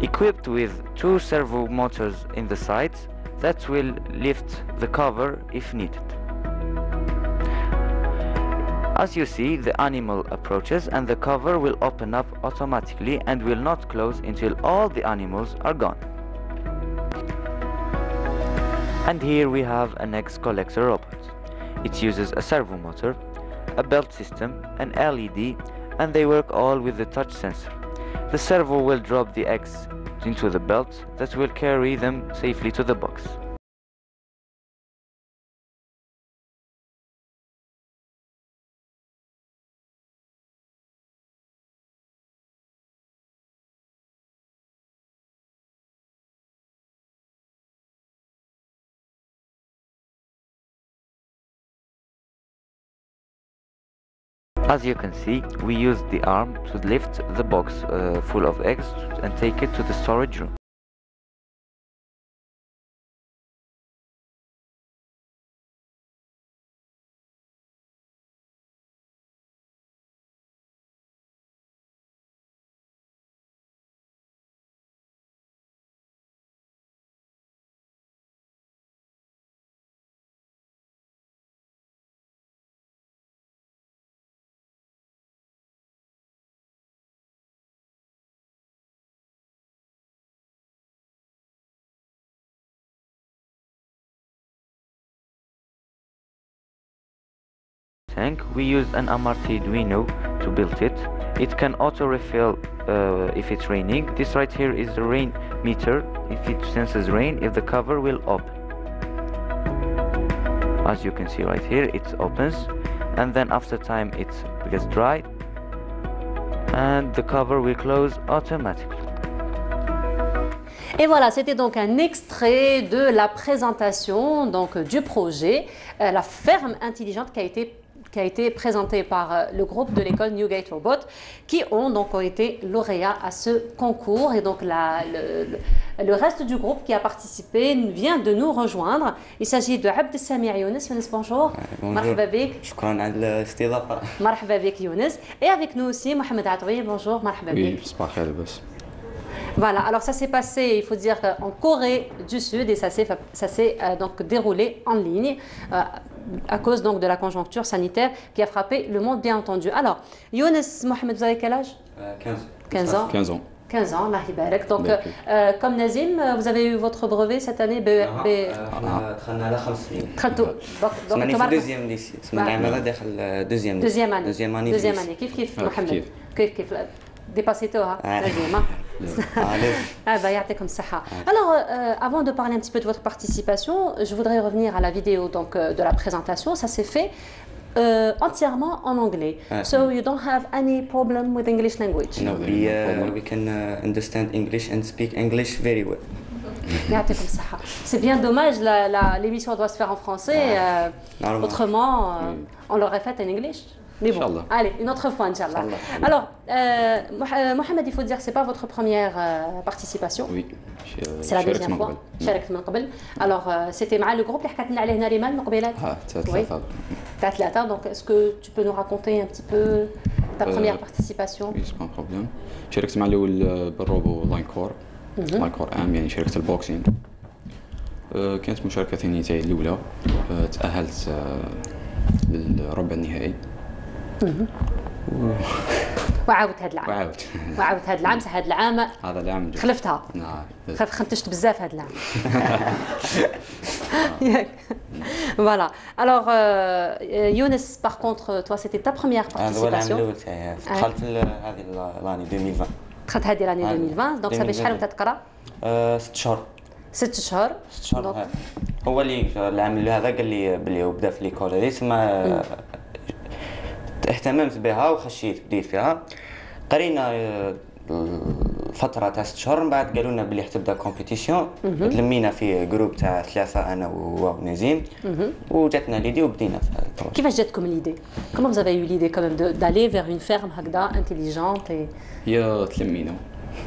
equipped with 2 servo motors in the sides that will lift the cover if needed. As you see, the animal approaches and the cover will open up automatically and will not close until all the animals are gone. And here we have an egg collector robot. It uses a servo motor, a belt system, an LED, and they work all with the touch sensor. The servo will drop the eggs into the belt that will carry them safely to the box. As you can see, we used the arm to lift the box full of eggs and take it to the storage room. tank, we used an Arduino to build it. It can auto-refill if it's raining. This right here is the rain meter. If it senses rain, if the cover will open. As you can see right here, it opens, and then after time it gets dry, and the cover will close automatically. Et voilà, c'était donc un extrait de la présentation donc, du projet, la ferme intelligente qui a été présentée par le groupe de l'école Newgate Robot, qui ont été lauréats à ce concours. Et donc le reste du groupe qui a participé vient de nous rejoindre. Il s'agit de Abd Samir Younes. Younes, bonjour. Marhaba bik. شكرا على الاستضافة. Marhaba bik Younes. Et avec nous aussi Mohamed Atoui. Bonjour, marhaba bik. Oui, صباح الخير لاباس. Voilà, alors ça s'est passé, il faut dire, en Corée du Sud, et ça s'est donc déroulé en ligne à cause donc de la conjoncture sanitaire qui a frappé le monde, bien entendu. Alors, Younes, Mohamed, vous avez quel âge? 15 ans. 15 ans. 15 ans, Allah Ibarak. Donc, comme Nazim, vous avez eu votre brevet cette année دخلنا على 5 سنين. donc في deuxième lycée. دeuxième année. Deuxième année. كيف محمد؟ كيف dépassez-toi, Alors, avant de parler un petit peu de votre participation, je voudrais revenir à la vidéo donc, de la présentation. Ça s'est fait entièrement en anglais. So you don't have any problem with English language? No, we can understand English and speak English very well. C'est bien dommage, l'émission doit se faire en français. Autrement, on l'aurait faite en anglais. Mais bon, allez, une autre fois, Inch'Allah. Alors, Mohamed, il faut dire que ce n'est pas votre première participation. Oui. C'est la deuxième fois. Alors, c'était le groupe qui a dit Nariman, donc, est-ce que tu peux nous raconter un petit peu ta première participation? Oui, c'est pas un problème. شاركت مع الأول بالروبو لاينكور عام، يعني شاركت البوكسينج. كانت مشاركة ثانية تاعي الأولى، تأهلت للربع النهائي. وعاودت هذا العام. وعاودت هذا العام. هذا العام. هذا العام خلفتها. خنتجت بزاف هذا العام. Voilà. Alors, Younes, par contre, toi, c'était ta première participation. دخلت هذه l'année 2020. دخلت هذه l'année 2020. Donc, ça fait شحال وانت تقرا؟ 6 شهور. 6 شهور. 6 شهور. هو اللي العام هذا قال لي بلي بدا في ليكول هذه، تما اهتممت بها وخشيت بديت فيها. قرينا فتره تاع 6 شهور، من بعد قالوا لنا بلي حتبدا كومبيتيسيون. تلمينا في جروب تاع 3 انا ونزيم، وجاتنا ليدي وبدينا في البروجي. كيفاش جاتكم ليدي؟ Comment vous avez eu l'idée quand même d'aller vers une ferme هكذا intelligente et هي تلمينا،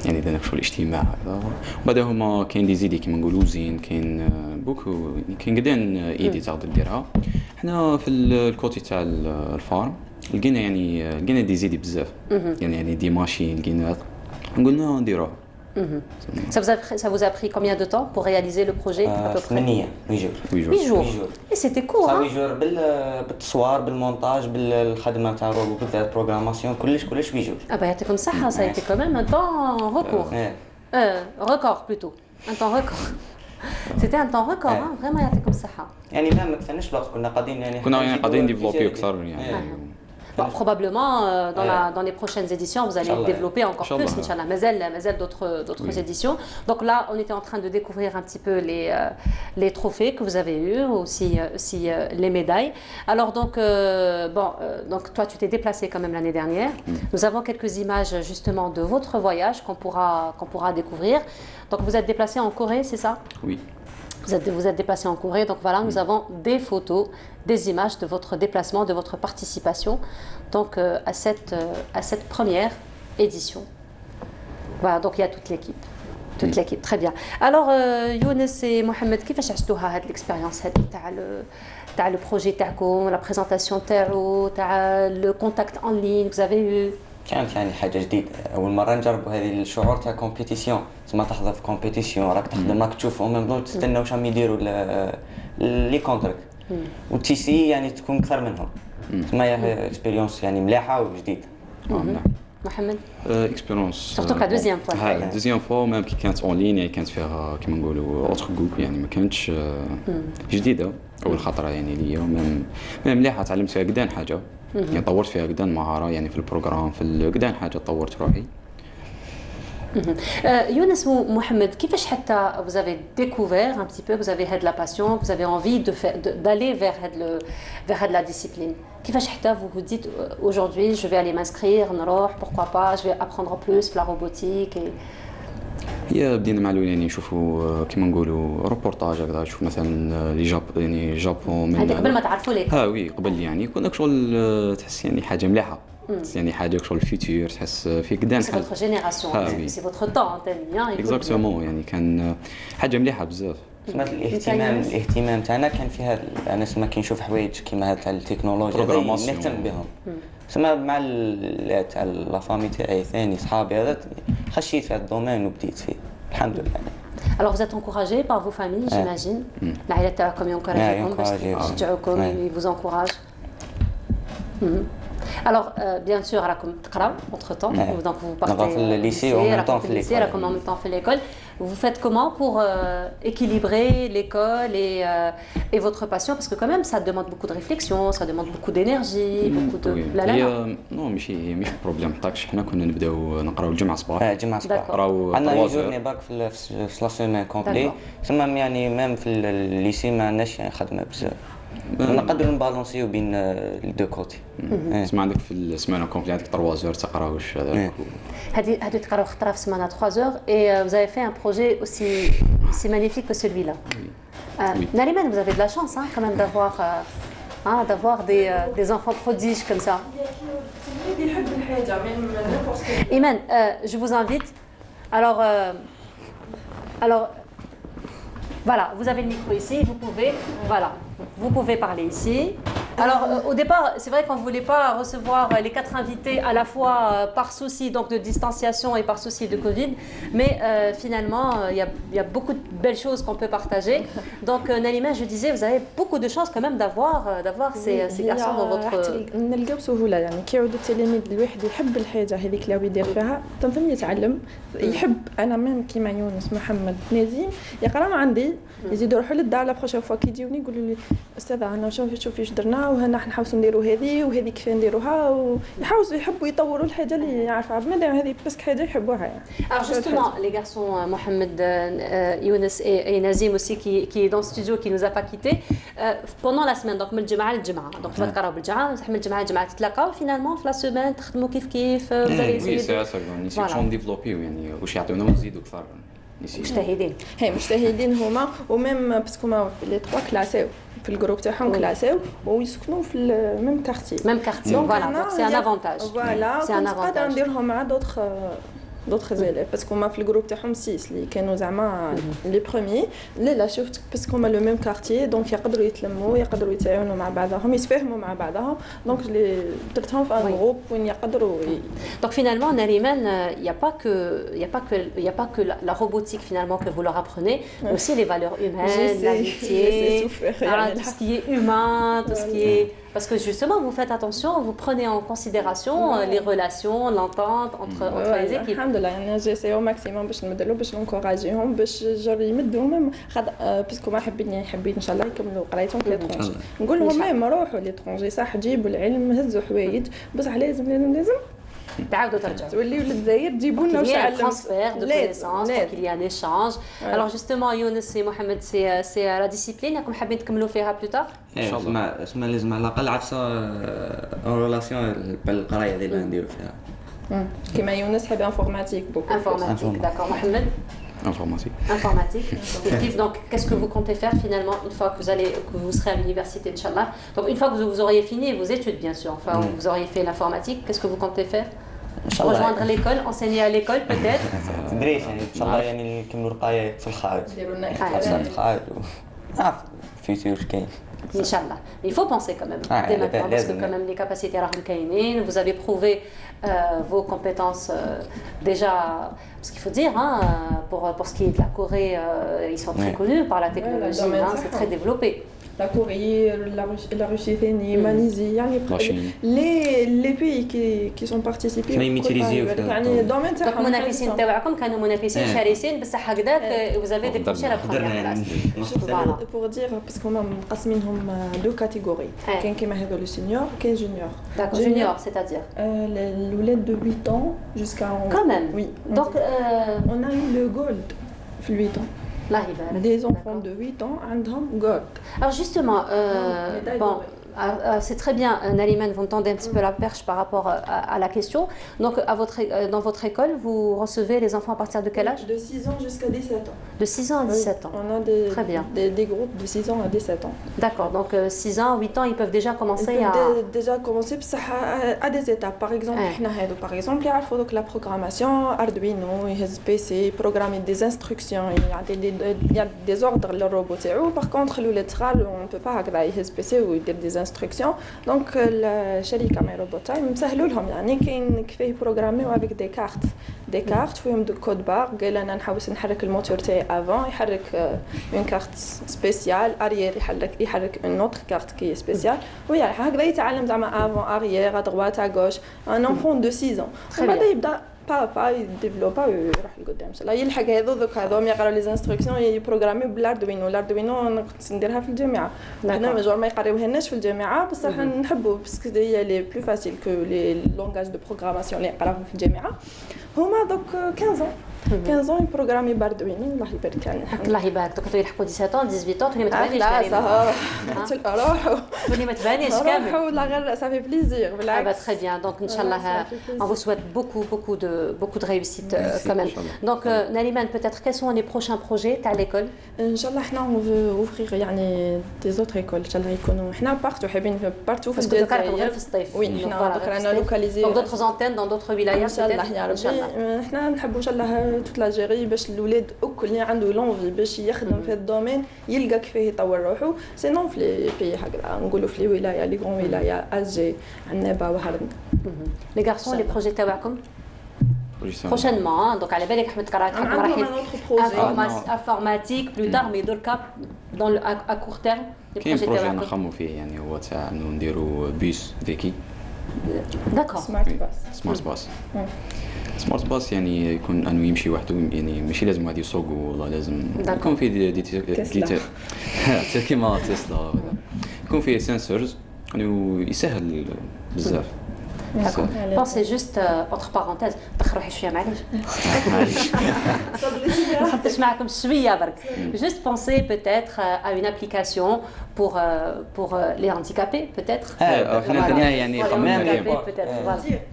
يعني درنا شغل اجتماع هذا، وبعد هما كاين دي زيدي كيما نقولوا زين، كاين بوكو، كاين قدان ايدي تقدر ديرها. حنا في الكوتي تاع الفارم لقينا دي زيدي بزاف، يعني دي ماشين لقينا، قلنا نديروها. Ça vous a pris combien de temps pour réaliser le projet à peu près? 8 jours. Et c'était court, hein? 8 jours بالتصوير بالمونتاج بالخدمه تاع الروبو بالذات بروغراماسيون كلش 8 jours. Ah bah يعطيكم الصحة, ça a été quand même un temps record. Record plutôt. Un temps record. C'était un temps record, hein? Vraiment يعطيكم الصحة. يعني ما كفناش الوقت، كنا قاعدين ديفلوبي اكثر يعني. Bon, probablement dans les prochaines éditions vous allez développer encore plus, Inch'Allah. Mazel d'autres éditions. Donc là on était en train de découvrir un petit peu les trophées que vous avez eus, aussi les médailles. Alors donc donc toi tu t'es déplacé quand même l'année dernière. Nous avons quelques images justement de votre voyage qu'on pourra découvrir. Donc vous êtes déplacé en Corée, c'est ça? Oui. Vous êtes déplacé en Corée, donc voilà, nous avons des photos, des images de votre déplacement, de votre participation donc, à cette première édition. Voilà, donc il y a toute l'équipe. Toute l'équipe, très bien. Alors, Younes et Mohamed, كيفاش عشتوها هاد l'expérience تاع le projet تاعكم, la présentation تاعو, تاع le contact en ligne que vous avez eu? كانت يعني حاجه جديده، اول مره نجربوا هذه الشعور تاع كومبيتيسيون، تسمى تحضر في كومبيتيسيون راك تخدم راك تشوف ومن تستنى واش راهم يديروا لي كونترك، وتيسي يعني تكون اكثر منهم، تسمى هي اكسبيريونس يعني مليحه وجديده. Mohamed? Expérience. Surtout la deuxième fois. La deuxième fois même qui كانت en ligne يعني كانت فيها كيما نقولوا autre group يعني ما كانتش جديدة أول خطرة يعني ليا ميم مليحة تعلمت فيها قدان حاجة يعني طورت فيها قدان مهارة يعني في البروغرام في قدان حاجة طورت روحي. Younes ou Mohamed, كيفاش حتى vous avez découvert un petit peu, vous avez had la passion, vous avez envie d'aller vers la discipline. كيفاش حتى vous vous dites aujourd'hui je vais aller m'inscrire, نروح, pourquoi pas, je vais apprendre plus la robotique et... هي بدينا مع الاولين نشوفوا كيما نقولوا روبورتاج هكذا نشوف مثلا لي يعني جابون هذه قبل ما تعرفوا ليك وي قبل يعني كنا شغل تحس يعني حاجه مليحه يعني حاجه شغل الفيوتشر تحس في قدام سي فوتر جينيراسيون سي فوتر طون تاني اكزاكتومون يعني كان حاجه مليحه بزاف. سمعت الاهتمام تاعنا كان فيها انا سما كي نشوف حوايج كيما هاد تاع التكنولوجيا نهتم بهم سما مع تاع لا فامي تاعي ثاني صحابي هذا خشيت في هذا الدومين وبديت فيه الحمد لله. Alors vous êtes encouragé par vos familles, j'imagine. العائلة تاعكم ينكرجوكم باش يشجعوكم ils vous encouragent. Alors, bien sûr, راكم تقراو entre temps, donc vous partez au lycée, en même temps في l'école. Vous faites comment pour équilibrer l'école et votre passion parce que quand même ça demande beaucoup de réflexion, ça demande beaucoup d'énergie, beaucoup de non ماشي بروبليم طاكش حنا كنا نبداو نقراو الجمعة الصباح. الجمعة الصباح نقراو عندنا جورني باك في لا سيمين كومبلي ثم يعني ميم في الليسي ما عندناش خدمة بزاف نقدروا نبالونسيو بين الدو كوتي. تسمع عندك في السمانه كومبلي عندك 3 زور تقراوش هذاك هذه تقراو خطره في السمانه 3 زور et vous avez fait un projet aussi magnifique que celui-là. Nariman, vous avez de la chance quand même d'avoir des enfants prodiges comme ça. Iman, je vous invite. Alors voilà, vous avez le micro ici, vous pouvez parler ici. Alors au départ, c'est vrai qu'on ne voulait pas recevoir les 4 invités à la fois par souci donc de distanciation et par souci de Covid, mais finalement il y a beaucoup de belles choses qu'on peut partager. Donc Nalima, je disais, vous avez beaucoup de chance quand même d'avoir ces garçons dans votre... نلقاو سهولة يعني كي يعود التلاميذ الواحد يحب الحاجة هذيك اللي يدير فيها تنظم يتعلم يحب انا ميم كيما يونس محمد نزيم يقرا عندي يزيدوا يروحوا للدار لا بروشين فوا كي يجيوني يقولوا لي استاذه انا شوفي اش درنا وهنا نحاولوا نديروا هذه وهذه كيف نديروها ويحاولوا يحبوا يطوروا الحاجه اللي يعرفوها مادام هذه بس حاجه يحبوها يعني. Alors justement les garçons Mohamed, Younes et Nazim aussi qui est dans le studio qui nous a pas quitté pendant la semaine donc من الجمعه للجمعه donc تقراو بالجمعه من الجمعه للجمعه تتلاقاو finalement في la semaine تخدموا كيف vous allez essayer de نسيو ديفلوبيو يعني واش يعطيونا ونزيدوا اكثر مجتهدين هما وميم باسكو هما لي 3 كلاسيو في الجروب تاعهم كلاسيو ويسكنوا في الميم كارتي فوالا دونك سي ان افونتاج فوالا نقدر نديرهم مع d'autres élèves parce qu'on m'a في الجروب تاعهم 6 اللي كانوا زعما لي بروميي لا شفت باسكو هما لو ميم كارتي دونك يقدروا يتلموا يقدروا يتعاونوا مع بعضهم يتفاهموا مع بعضهم دونك اللي درتهم في ان جروب وين يقدروا donc finalement Nariman il y a pas que la robotique finalement que vous leur apprenez mais aussi les valeurs humaines l'amitié tout ce qui est humain tout ce qui est parce que justement vous faites attention vous prenez en considération les relations l'entente entre les équipes. الحمد لله يعني جيسيو ماكسيموم باش نمدلو باش نكوراجيهم باش يمدوا ميم باسكو ما حابين ان شاء الله يكملوا قرايتهم في ليترونجي نقول لهم ميم روحوا ليترونجي صح جيبوا العلم هزوا حوايج بصح لازم تعاودوا ترجعوا توليو للجزائر تجيبوا لنا واش علمتوا transfert de connaissances donc il y a un échange. Alors justement Younes et Mohamed c'est la discipline راكم حابين تكملوا فيها plus tard ان شاء الله اسمع لازم على الاقل عفسه اون ريلاسيون بالقرايه اللي نديروا فيها كيما يونس حاب انفورماتيك d'accord Mohamed informatique donc qu'est-ce que vous comptez faire finalement une fois que vous serez à l'université Inch'Allah donc une fois que vous auriez fini vos études bien sûr enfin vous auriez fait l'informatique qu'est-ce que vous comptez faire rejoindre l'école enseigner à l'école peut-être تدريس يعني ان شاء الله يعني نكملوا القرايه في الخارج في الخارج فيوتشر كاين Inch'Allah. Il faut penser quand même, dès maintenant, parce que quand même les capacités rahim kainin, vous avez prouvé vos compétences déjà, parce qu'il faut dire, pour ce qui est de la Corée, ils sont très connus par la technologie, c'est très développé. la Corée, la Russie, la Malaisie, les pays qui sont participés. يعني دوك منافسين تاعكم كانوا منافسين شرسين بصح هكذاك vous avez décroché la première place. Pour dire parce qu'on a مقسمينهم deux catégories. كاين كيما هذا le senior, كاين junior. D'accord, junior, c'est-à-dire l'ouled de 8 ans jusqu'à Quand même. Oui. Donc on a eu le gold 8 ans. Des enfants de 8 ans عندهم gold. Alors justement bon c'est très bien, Nariman, vous me tendez un petit peu la perche par rapport à la question. Donc, dans votre école, vous recevez les enfants à partir de quel âge? De 6 ans jusqu'à 17 ans. De 6 ans à 17 ans. On a très bien. Des groupes de 6 ans à 17 ans. D'accord, donc 6 ans, 8 ans, ils peuvent déjà commencer à... Déjà commencer à des étapes. Par exemple, il y a la programmation, Arduino, PC, programmer des instructions, il y a des ordres le robot. Par contre, le lettrage, on ne peut pas avoir PC ou des instructions. Donc الشركه مع روبوتايم مسهلوا لهم يعني كاين كيفاه يبروغراميو افيك دي كارت فيهم دو كود بار قال انا نحوس نحرك الموتور تاعي افون يحرك اون كارت سبيسيال اريير يحرك اون اوتر كارت كي سبيسيال ويا هكذا يتعلم زعما افون اريير ادغوات اغوش ان انفون دو 6 ans وبعد يبدا با يديفلوبا ويروح لقدام ان شاء الله يلحق هذوك هذوم يقراو لي انستركسيون يبروغراميو بالاردوينو نقدر نديرها في الجامعه حنا ماجور ما يقراوهالناش في الجامعه بصح نحبوا باسكو هي لي بلو فاسيل كو لي لونغاج دو بروغراماسيون اللي يقراوهم في الجامعه هما دوك 15 ans 15 ans يبروغرامي باردوينو الله يبارك علينا الله يبارك دوك يلحقوا 17 ans 18 ans تولي ما تبانيش روحوا تولي ما تبانيش كامل روحوا لا غير صافي بليزير بالعكس très bien donc inchallah on vous souhaite beaucoup de réussite quand même donc Nariman peut-être quels sont les prochains projets à l'école ان شاء الله احنا on veut ouvrir يعني des autres écoles ان شاء الله يكونوا احنا بارتو حابين بارتو في الجزائر في الصيف وي احنا دوك رانا لوكاليزي donc d'autres antennes dans d'autres wilayas ان شاء الله يا ربي احنا نحبوا ان شاء الله توت لاجيري باش الاولاد الكل اللي عنده لونفي باش يخدم في الدومين يلقى كيفاه يطور روحه سينون في لي بي هكذا نقولوا في لي ولايه لي غون ولايه الجي عنابه وهرم لي غارسون لي بروجي تاعكم prochainement donc على بالك احمد كراكم راح informatique plus tard mais دركا dans le à court terme les projets تاعكم نخمموا فيه يعني هو تاع انه نديروا بيس ذكي داكور سمارت باس سمارت باس يعني يكون انه يمشي وحده يعني ماشي لازم واحد يسوق والله لازم يكون فيه دي كيما تسلا يكون فيه سنسورز انه يسهل بزاف Pensez juste entre parenthèses تخرجي شويه معليش ما خدتش معكم شويه برك juste pensez peut-être à une application pour les handicapés peut-être احنا يعني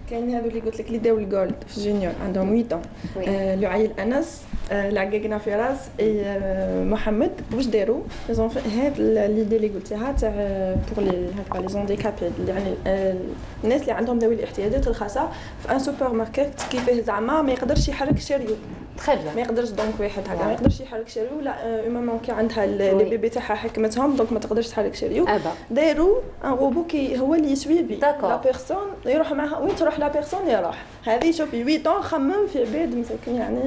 كاين هذو اللي قلت لك اللي داو الجولد في جونيور عندهم 8 ans لعيل انس العقاقنا فراس محمد واش داروا هذا ليدي اللي قلتيها تاع بور لي هكا لي زونديكابي يعني الناس اللي عندهم ذوي الاحتياجات الخاصه في ان سوبر ماركت كيفاه زعما ما يقدرش يحرك شاريو تري بيان ما يقدرش دونك واحد هكا ما يقدرش يحرك شاريو لا ماما كي عندها لي بيبي تاعها حكمتهم دونك ما تقدرش تحرك شاريو داروا ان روبو كي هو اللي يسويفي لا بيرسون يروح معها وين تروح لا بيرسون يروح هذه شوفي 8 ans خمم في عباد مساكين يعني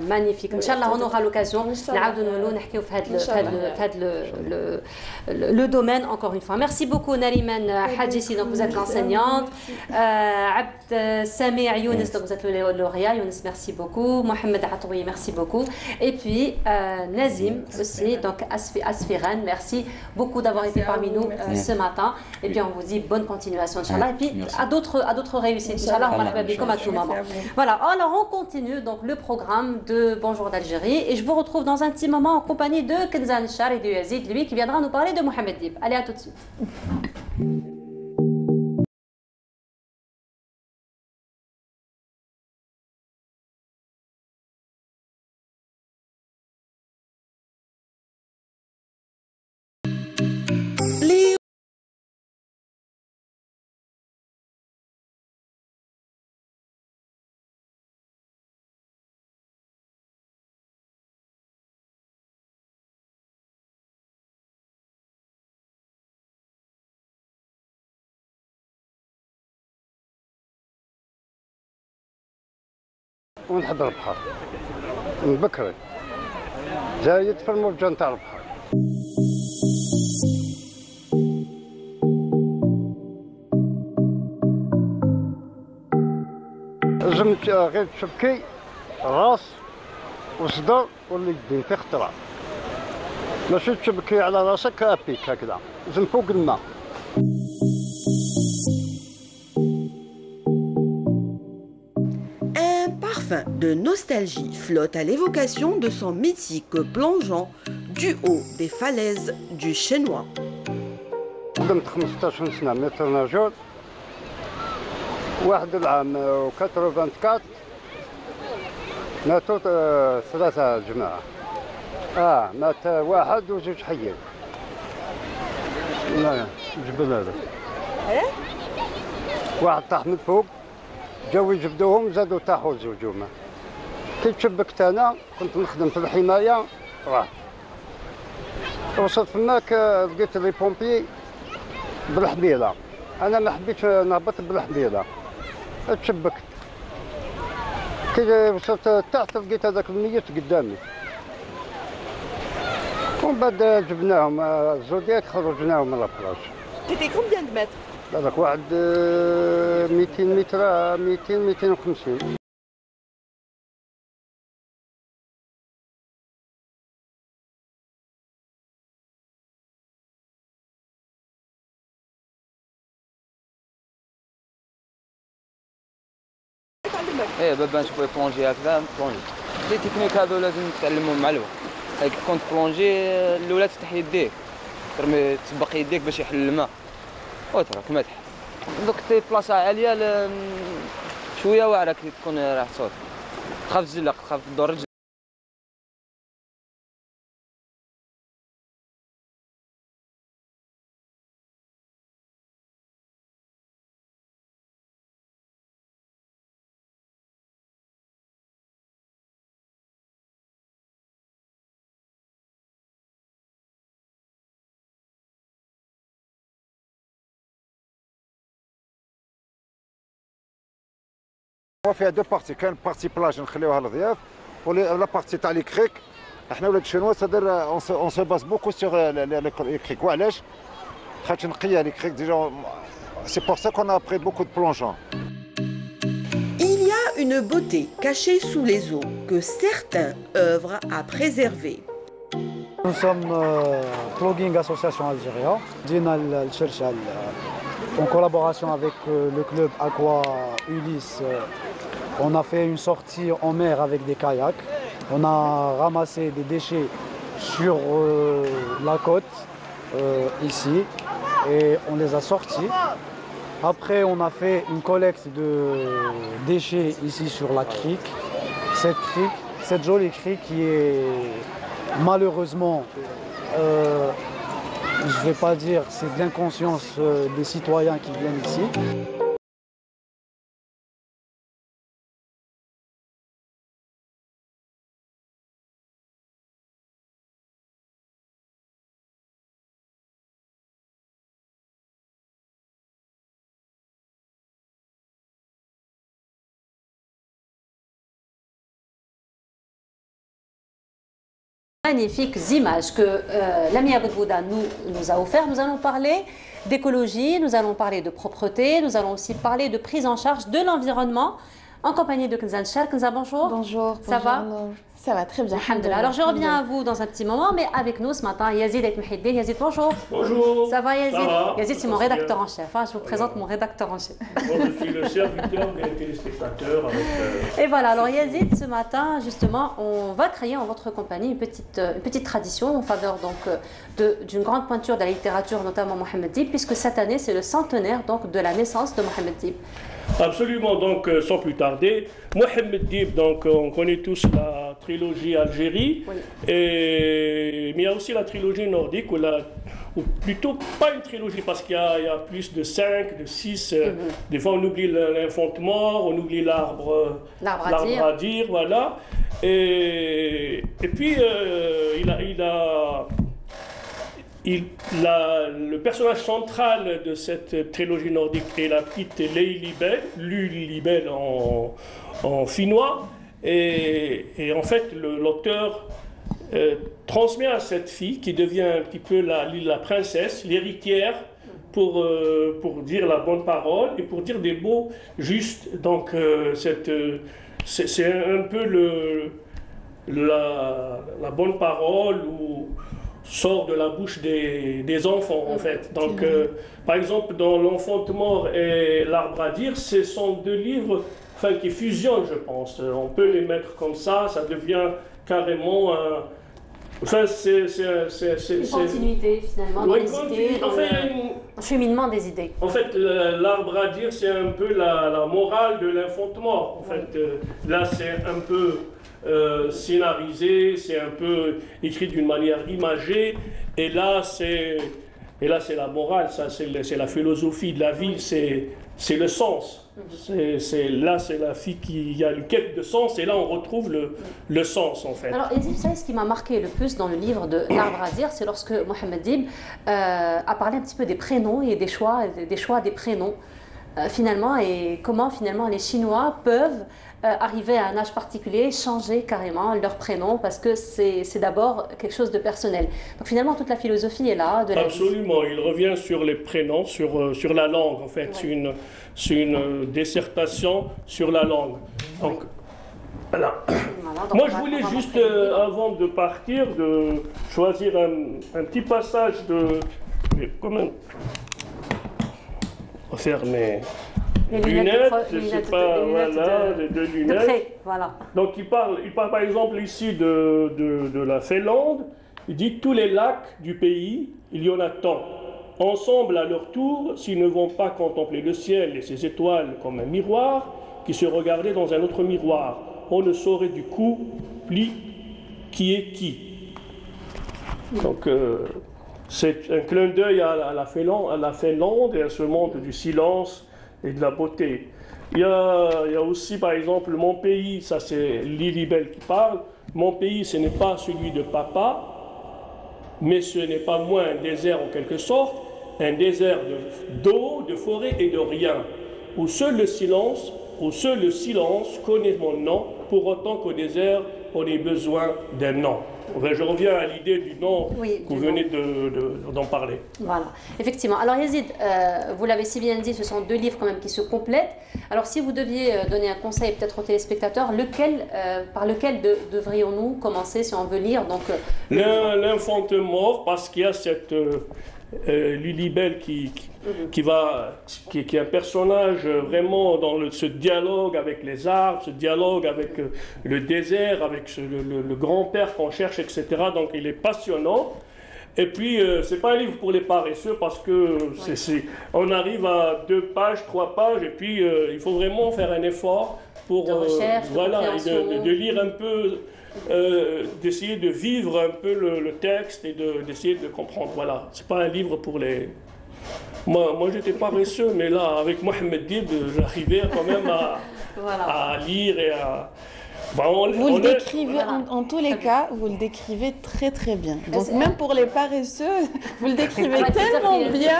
مانيفيك ان شاء الله on aura l'occasion نعاودوا نولوا نحكيو في هذا le domaine encore une fois merci beaucoup Nariman Hadjissi donc vous êtes l'enseignante Abd Samir Younes donc vous êtes le lauréat Younes merci beaucoup Mohamed Atoui merci beaucoup et puis Nazim aussi donc Asfiran merci beaucoup d'avoir été parmi nous ce matin et bien on vous dit bonne continuation inchallah et puis à d'autres réussites inchallah on va bien comme à tout moment voilà alors on continue donc le programme de Bonjour d'Algérie et je vous retrouve dans un petit moment en compagnie de Kenzan Char et de Yazid lui qui viendra nous parler de Mohamed Dib allez à tout de suite ونحضر البحر من بكري جاي في الموجه نتاع البحر لازم غير تشبكي راس وصدر واليدين في خطرة، ماشي تشبكي على راسك ابيك هكذا، لازم فوق الماء. Un parfum de nostalgie flotte à l'évocation de son mythique plongeon du haut des falaises du Chenois. خدمت 15 سنة متر ناجور، واحد العام 84 ماتوا 3 جماعة. مات واحد وزوج حيين. لا جبل هذا. واحد طاح من فوق، جاو يجبدوهم زادوا طاحوا زوج هما. كي تشبكت انا كنت نخدم في الحماية راح. وصلت فماك لقيت لي بومبي بالحبيلة، أنا ما حبيتش نهبط بالحبيلة، تشبكت. كي وصلت تحت لقيت هذاك الميت قدامي. ومن بعد جبناهم الزودياك خرجناهم من لابلاج. C'était combien de mètres? هذاك واحد 200 متر 200 250. ايه بابا نشوف بلونجي هكذا بلونجي لي تكنيك هذو لازم تتعلمهم مع الوقت. هاك كنت بلونجي الاولى تفتح يديك ترمي تسبق يديك باش يحل الماء وتراك ما تحل. دوك تي بلاصه عاليه شويه واعره كي تكون راح صوت تخاف تزلق تخاف تدور رجلك. فيها دو بارتي، كاين بارتي بلاج نخليوها للضياف ولا بارتي تاع لي كريك. احنا ولاد الشنوا صدر اون سو باس بوكو سور لي كريك. وعلاش؟ خاطر نقيه لي كريك ديجا سي بور سا كون ا ابري بوكو دو بلونجون. Il y a une beauté cachée sous les eaux que certains œuvrent à préserver. Nous sommes Plugging Association Algérie. Dina Al-Cherchal, en collaboration avec le club Aqua Ulysse, on a fait une sortie en mer avec des kayaks. On a ramassé des déchets sur la côte, ici, et on les a sortis. Après, on a fait une collecte de déchets ici sur la crique. Cette jolie crique qui est malheureusement, je ne vais pas dire, c'est de l'inconscience des citoyens qui viennent ici. Magnifiques images que l'ami Abdouda nous a offert. Nous allons parler d'écologie, nous allons parler de propreté, nous allons aussi parler de prise en charge de l'environnement en compagnie de Kenza Nchar. Kenza, bonjour. Bonjour. Ça va? Ça va très bien. Alhamdulillah. Alors je reviens à vous dans un petit moment, mais avec nous ce matin, Yazid et Mouhidine. Yazid, bonjour. Bonjour. Ça va Yazid? Ça va. Yazid, c'est mon rédacteur en chef. Hein. Je vous présente mon rédacteur en chef. Moi, je suis le serviteur des téléspectateurs. Et voilà, alors Yazid, ce matin, justement, on va créer en votre compagnie une petite tradition en faveur donc d'une grande pointure de la littérature, notamment Mohamed Dib, puisque cette année, c'est le centenaire donc de la naissance de Mohamed Dib. Absolument, donc sans plus tarder, Mohamed Dib, donc on connaît tous la trilogie Algérie, oui. Mais il y a aussi la trilogie nordique, ou plutôt pas une trilogie parce qu'il y a plus de 5, de 6, des fois on oublie l'infant mort, on oublie l'arbre à dire, voilà. Et puis le personnage central de cette trilogie nordique est la petite Lulibel en finnois. Et en fait, l'auteur transmet à cette fille, qui devient un petit peu la princesse, l'héritière pour dire la bonne parole et pour dire des mots justes. Donc c'est un peu la bonne parole où sort de la bouche des enfants en fait. Donc par exemple dans L'Enfant mort et L'Arbre à dire, ce sont deux livres qui fusionnent, je pense. On peut les mettre comme ça devient carrément un... Enfin, c'est une continuité finalement dans les idées, dans le cheminement des idées. En fait, L'Arbre à dire, c'est un peu la morale de l'enfant mort. En fait, là, c'est un peu scénarisé, c'est un peu écrit d'une manière imagée, et là, c'est la morale, ça, c'est la philosophie de la vie, c'est le sens. Là, c'est la fille qui a une quête de sens, et là, on retrouve le sens, en fait. Alors, vous savez, ce qui m'a marqué le plus dans le livre de L'Arbre à dire, c'est lorsque Mohamed Dib a parlé un petit peu des prénoms et des choix des prénoms, finalement, et comment, finalement, les Chinois peuvent arriver à un âge particulier, changer carrément leur prénom, parce que c'est d'abord quelque chose de personnel. Donc, finalement, toute la philosophie est là. Absolument, il revient sur les prénoms, sur la langue, en fait. Ouais. C'est une dissertation sur la langue. Donc, voilà. Moi, je voulais juste, avant de partir, de choisir un petit passage de... Comment faire mes lunettes, je ne sais pas, voilà, de lunettes. De près, voilà. Donc, il parle par exemple ici de la Finlande. Il dit tous les lacs du pays, il y en a tant. Ensemble, à leur tour, s'ils ne vont pas contempler le ciel et ses étoiles comme un miroir, qui se regardait dans un autre miroir, on ne saurait du coup qui est qui. Donc, c'est un clin d'œil à la Finlande et à ce monde du silence et de la beauté. Il y a aussi, par exemple, mon pays, ça c'est Lilibel qui parle, mon pays, ce n'est pas celui de papa, mais ce n'est pas moins un désert en quelque sorte, un désert d'eau, de forêt et de rien, où seul le silence connaît mon nom, pour autant qu'au désert, on ait besoin d'un nom. Enfin, je reviens à l'idée du nom que vous venez d'en parler. Voilà, effectivement. Alors Yazid, vous l'avez si bien dit, ce sont deux livres quand même qui se complètent. Alors si vous deviez donner un conseil peut-être aux téléspectateurs, par lequel devrions-nous commencer si on veut lire L'Enfant mort, parce qu'il y a cette Lilibel qui est un personnage vraiment dans ce dialogue avec les arbres, ce dialogue avec le désert, avec le grand-père qu'on cherche, etc. Donc il est passionnant. Et puis, c'est pas un livre pour les paresseux parce que on arrive à 2 pages, 3 pages, et puis il faut vraiment faire un effort pour de lire un peu, d'essayer de vivre un peu le texte et d'essayer de comprendre. Voilà, c'est pas un livre pour les... Moi j'étais paresseux, mais là, avec Mohamed Dib, j'arrivais quand même à lire et à... Vous le décrivez, en tous les cas, vous le décrivez très très bien. Donc même pour les paresseux, vous le décrivez tellement bien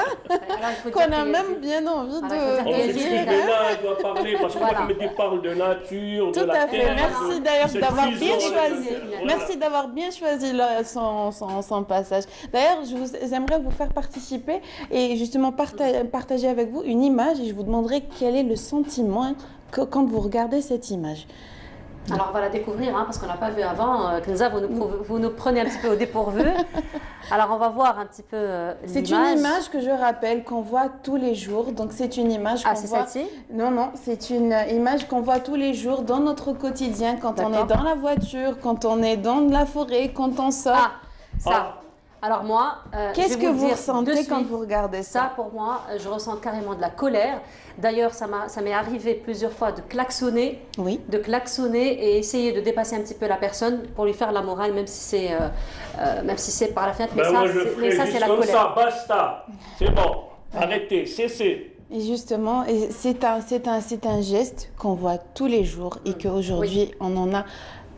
qu'on a même bien envie de lire. Là, elle doit parler parce que Mohamed parle de nature, de la terre. Tout à fait. Merci d'ailleurs d'avoir bien choisi. Merci d'avoir bien choisi son passage. D'ailleurs, j'aimerais vous faire participer et justement partager avec vous une image et je vous demanderai quel est le sentiment quand vous regardez cette image. Alors on va la découvrir parce qu'on n'a pas vu avant. Kenza, vous nous prenez un petit peu au dépourvu. Alors on va voir un petit peu l'image. C'est une image que je rappelle qu'on voit tous les jours. Donc c'est une image qu'on voit... celle-ci ? Non, c'est une image qu'on voit tous les jours dans notre quotidien, quand on est dans la voiture, quand on est dans la forêt, quand on sort. Alors moi, qu'est-ce que vous ressentez quand vous regardez ça ? Ça, pour moi, je ressens carrément de la colère. D'ailleurs, ça m'est arrivé plusieurs fois de klaxonner, et essayer de dépasser un petit peu la personne pour lui faire la morale, même si c'est par la fenêtre. Mais ça, c'est la colère. Comme ça, basta, c'est bon, arrêtez, cessez. Et justement, c'est un geste qu'on voit tous les jours et qu'aujourd'hui, on en a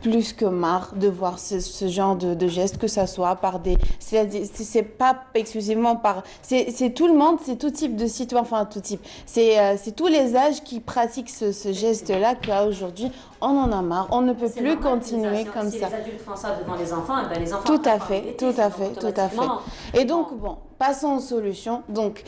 plus que marre de voir ce genre de gestes, que ça soit par des... C'est pas exclusivement par... C'est tout le monde, c'est tout type de citoyen, enfin tout type. C'est tous les âges qui pratiquent ce geste-là qu'aujourd'hui, on en a marre. On ne peut plus continuer comme ça. Si les adultes font ça devant les enfants, les enfants... Tout à fait. Et donc, bon, passons aux solutions. Donc,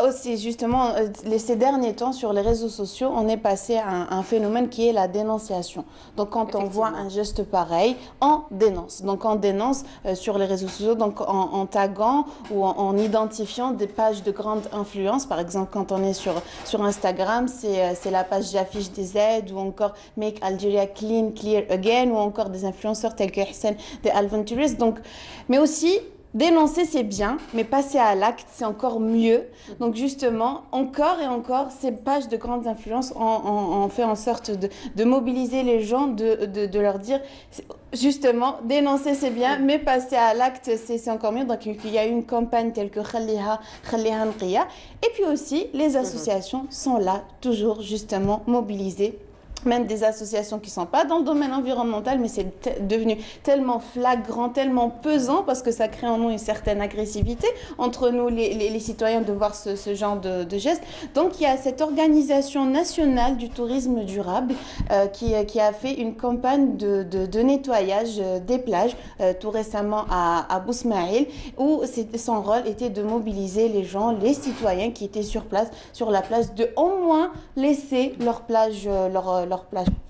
aussi justement, ces derniers temps, sur les réseaux sociaux, on est passé à un phénomène qui est la dénonciation. Donc, quand on voit un geste pareil, on dénonce. Donc, on dénonce sur les réseaux sociaux, donc en taguant ou en identifiant des pages de grande influence. Par exemple, quand on est sur Instagram, c'est la page J'affiche des aides, ou encore Make Algeria Clean, Clear Again, ou encore des influenceurs tels que Hassan de Alventurous. Donc, mais aussi, dénoncer, c'est bien, mais passer à l'acte, c'est encore mieux. Donc justement, encore et encore, ces pages de grandes influences ont fait en sorte de mobiliser les gens, de leur dire, justement, dénoncer, c'est bien, mais passer à l'acte, c'est encore mieux. Donc il y a une campagne telle que Khalliha Nqiya. Et puis aussi, les associations sont là, toujours justement mobilisées. Même des associations qui ne sont pas dans le domaine environnemental, mais c'est devenu tellement flagrant, tellement pesant, parce que ça crée en nous une certaine agressivité entre nous, les citoyens, de voir ce genre de gestes. Donc il y a cette organisation nationale du tourisme durable qui a fait une campagne de nettoyage des plages tout récemment à Bousmaïl, où son rôle était de mobiliser les gens, les citoyens qui étaient sur place, sur la plage, de au moins laisser leur plage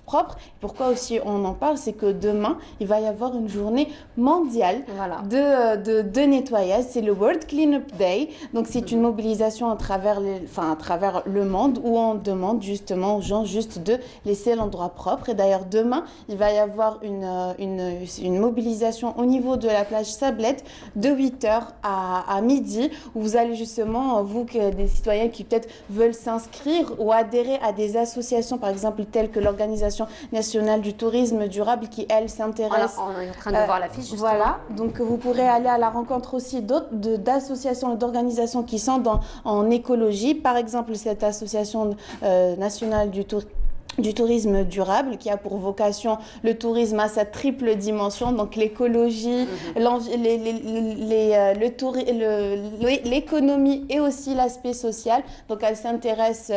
propre. Pourquoi aussi on en parle, c'est que demain, il va y avoir une journée mondiale de nettoyage. C'est le World Cleanup Day. Donc c'est une mobilisation à travers le monde, où on demande justement aux gens juste de laisser l'endroit propre. Et d'ailleurs, demain, il va y avoir une mobilisation au niveau de la plage Sablette de 8h à midi, où vous allez justement, vous, des citoyens qui peut-être veulent s'inscrire ou adhérer à des associations, par exemple, telles que l'Organisation nationale du tourisme durable, qui, elle, s'intéresse... On est en train de voir l'affiche, justement. Voilà, donc vous pourrez aller à la rencontre aussi d'associations et d'organisations qui sont en écologie. Par exemple, cette Association nationale du tourisme durable, qui a pour vocation le tourisme à sa triple dimension, donc l'écologie, l'économie et aussi l'aspect social. Donc elle s'intéresse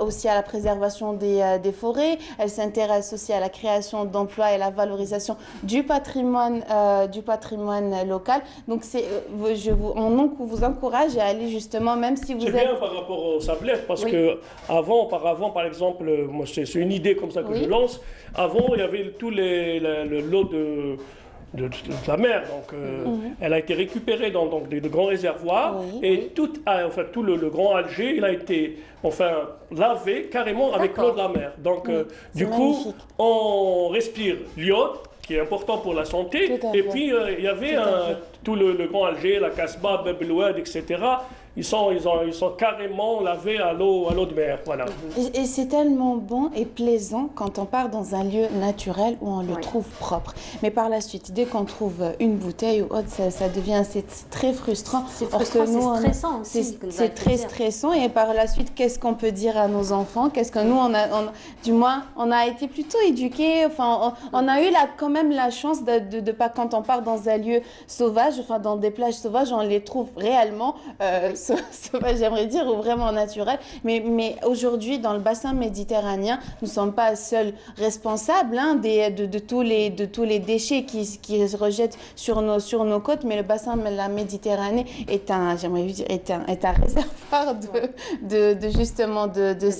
aussi à la préservation des forêts, elle s'intéresse aussi à la création d'emplois et la valorisation du patrimoine local. Donc on vous encourage à aller justement, même si vous êtes... C'est bien par rapport au Sablette, parce que auparavant, par exemple, moi c'est une idée comme ça que je lance. Avant, il y avait tout le lot de la mer, donc elle a été récupérée dans de grands réservoirs, et tout le grand Alger, il a été lavé carrément avec l'eau de la mer. Donc du coup, on respire l'iode, qui est important pour la santé, et puis il y avait tout le grand Alger, la Casbah, Bab el Oued, etc. Ils sont carrément lavés à l'eau de mer, voilà. Et c'est tellement bon et plaisant quand on part dans un lieu naturel où on le trouve propre. Mais par la suite, dès qu'on trouve une bouteille ou autre, ça devient très frustrant. C'est stressant aussi. C'est très stressant. Et par la suite, qu'est-ce qu'on peut dire à nos enfants? Qu'est-ce que nous, du moins, on a été plutôt éduqués. Enfin, on a eu quand même la chance de pas, quand on part dans un lieu sauvage, dans des plages sauvages, on les trouve réellement sauvage, j'aimerais dire, ou vraiment naturel. Mais aujourd'hui, dans le bassin méditerranéen, nous ne sommes pas seuls responsables de tous les déchets qui se rejettent sur nos côtes, mais le bassin de la Méditerranée est un réservoir de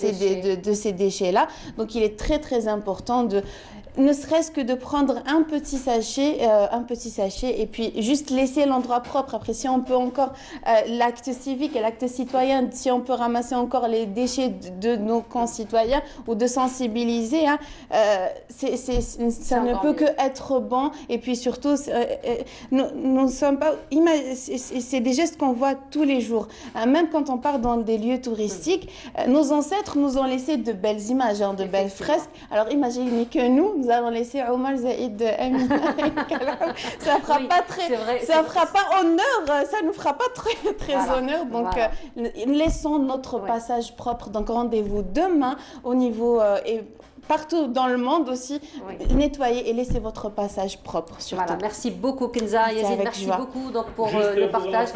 ces déchets-là. Donc il est très très important ne serait-ce que de prendre un petit sachet et puis juste laisser l'endroit propre. Après, si on peut encore, l'acte civique et l'acte citoyen, si on peut ramasser encore les déchets de nos concitoyens ou de sensibiliser, ça ne peut que être bon. Et puis surtout, nous ne sommes pas... C'est des gestes qu'on voit tous les jours. Même quand on part dans des lieux touristiques, nos ancêtres nous ont laissé de belles images, de belles fresques. Alors imaginez que nous allons laisser Omar Zaïd Amina. Ça fera pas honneur, ça nous fera pas très honneur. Donc laissons notre passage propre. Donc rendez-vous demain au niveau partout dans le monde aussi, nettoyez et laissez votre passage propre surtout. Voilà, merci beaucoup Kenza, Yazid, merci beaucoup donc, pour le partage.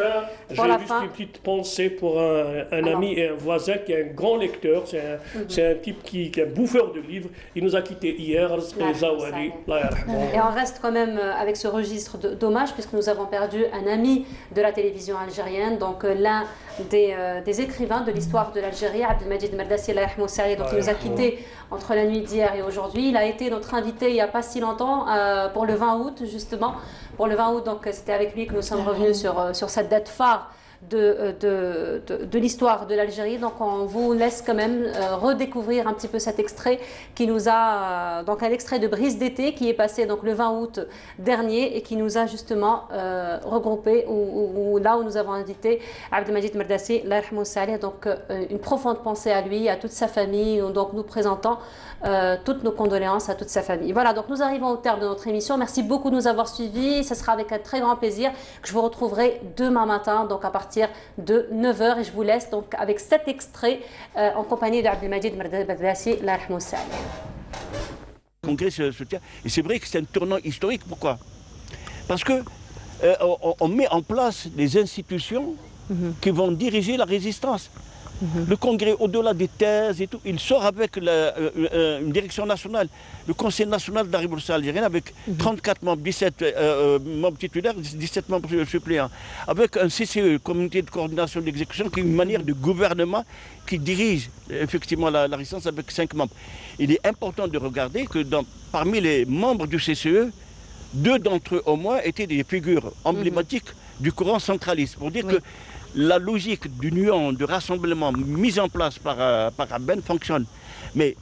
J'ai juste une petite pensée pour un ami et un voisin qui est un grand lecteur, c'est un type qui est un bouffeur de livres, il nous a quittés hier, et on reste quand même avec ce registre d'hommage puisque nous avons perdu un ami de la télévision algérienne, donc l'un des écrivains de l'histoire de l'Algérie, Abdelmajid Merdassi, donc il nous a quittés entre la nuit d'hier et aujourd'hui. Il a été notre invité il n'y a pas si longtemps pour le 20 août justement. Pour le 20 août, donc c'était avec lui que nous sommes revenus sur cette date phare de l'histoire de l'Algérie. Donc on vous laisse quand même redécouvrir un petit peu cet extrait qui nous a, donc un extrait de Brise d'été qui est passé donc le 20 août dernier et qui nous a justement regroupé, là où nous avons invité Abdelmajid Merdassi, donc une profonde pensée à lui, à toute sa famille, donc nous présentons toutes nos condoléances à toute sa famille. Voilà, donc nous arrivons au terme de notre émission. Merci beaucoup de nous avoir suivis. Ce sera avec un très grand plaisir que je vous retrouverai demain matin, donc à partir de 9h. Et je vous laisse donc avec cet extrait en compagnie d'Abdelmajid Merdassi. Le congrès se tient. Et c'est vrai que c'est un tournant historique. Pourquoi? Parce que on met en place des institutions qui vont diriger la résistance. Le congrès, au-delà des thèses et tout, il sort avec une direction nationale, le Conseil national de la Révolution algérienne, avec 34 membres, 17 membres titulaires, 17 membres suppléants, avec un CCE, Comité de coordination d'exécution, qui est une manière de gouvernement qui dirige effectivement la résistance avec 5 membres. Il est important de regarder que parmi les membres du CCE, 2 d'entre eux au moins étaient des figures emblématiques du courant centraliste, pour dire que la logique d'union, de rassemblement mise en place par Aben fonctionne. Mais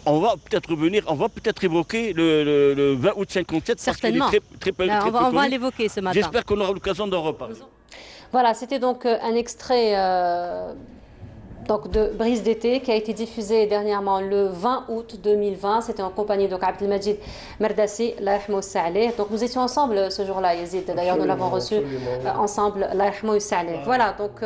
on va peut-être revenir, on va peut-être évoquer le 20 août 57. Certainement. Parce qu'il est très on va l'évoquer ce matin. J'espère qu'on aura l'occasion d'en reparler. Voilà, c'était donc un extrait donc de Brise d'été qui a été diffusé dernièrement le 20 août 2020. C'était en compagnie d'Abdelmajid Merdassi, donc nous étions ensemble ce jour-là, Yazid. D'ailleurs, nous l'avons reçu ensemble. Voilà, donc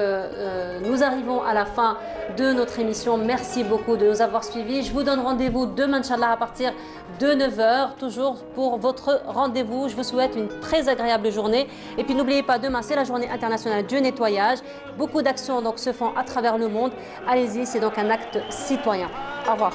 nous arrivons à la fin de notre émission. Merci beaucoup de nous avoir suivis. Je vous donne rendez-vous demain, Inch'Allah, à partir de 9h, toujours pour votre rendez-vous. Je vous souhaite une très agréable journée. Et puis n'oubliez pas, demain, c'est la journée internationale du nettoyage. Beaucoup d'actions donc se font à travers le monde. Allez-y, c'est donc un acte citoyen. Au revoir.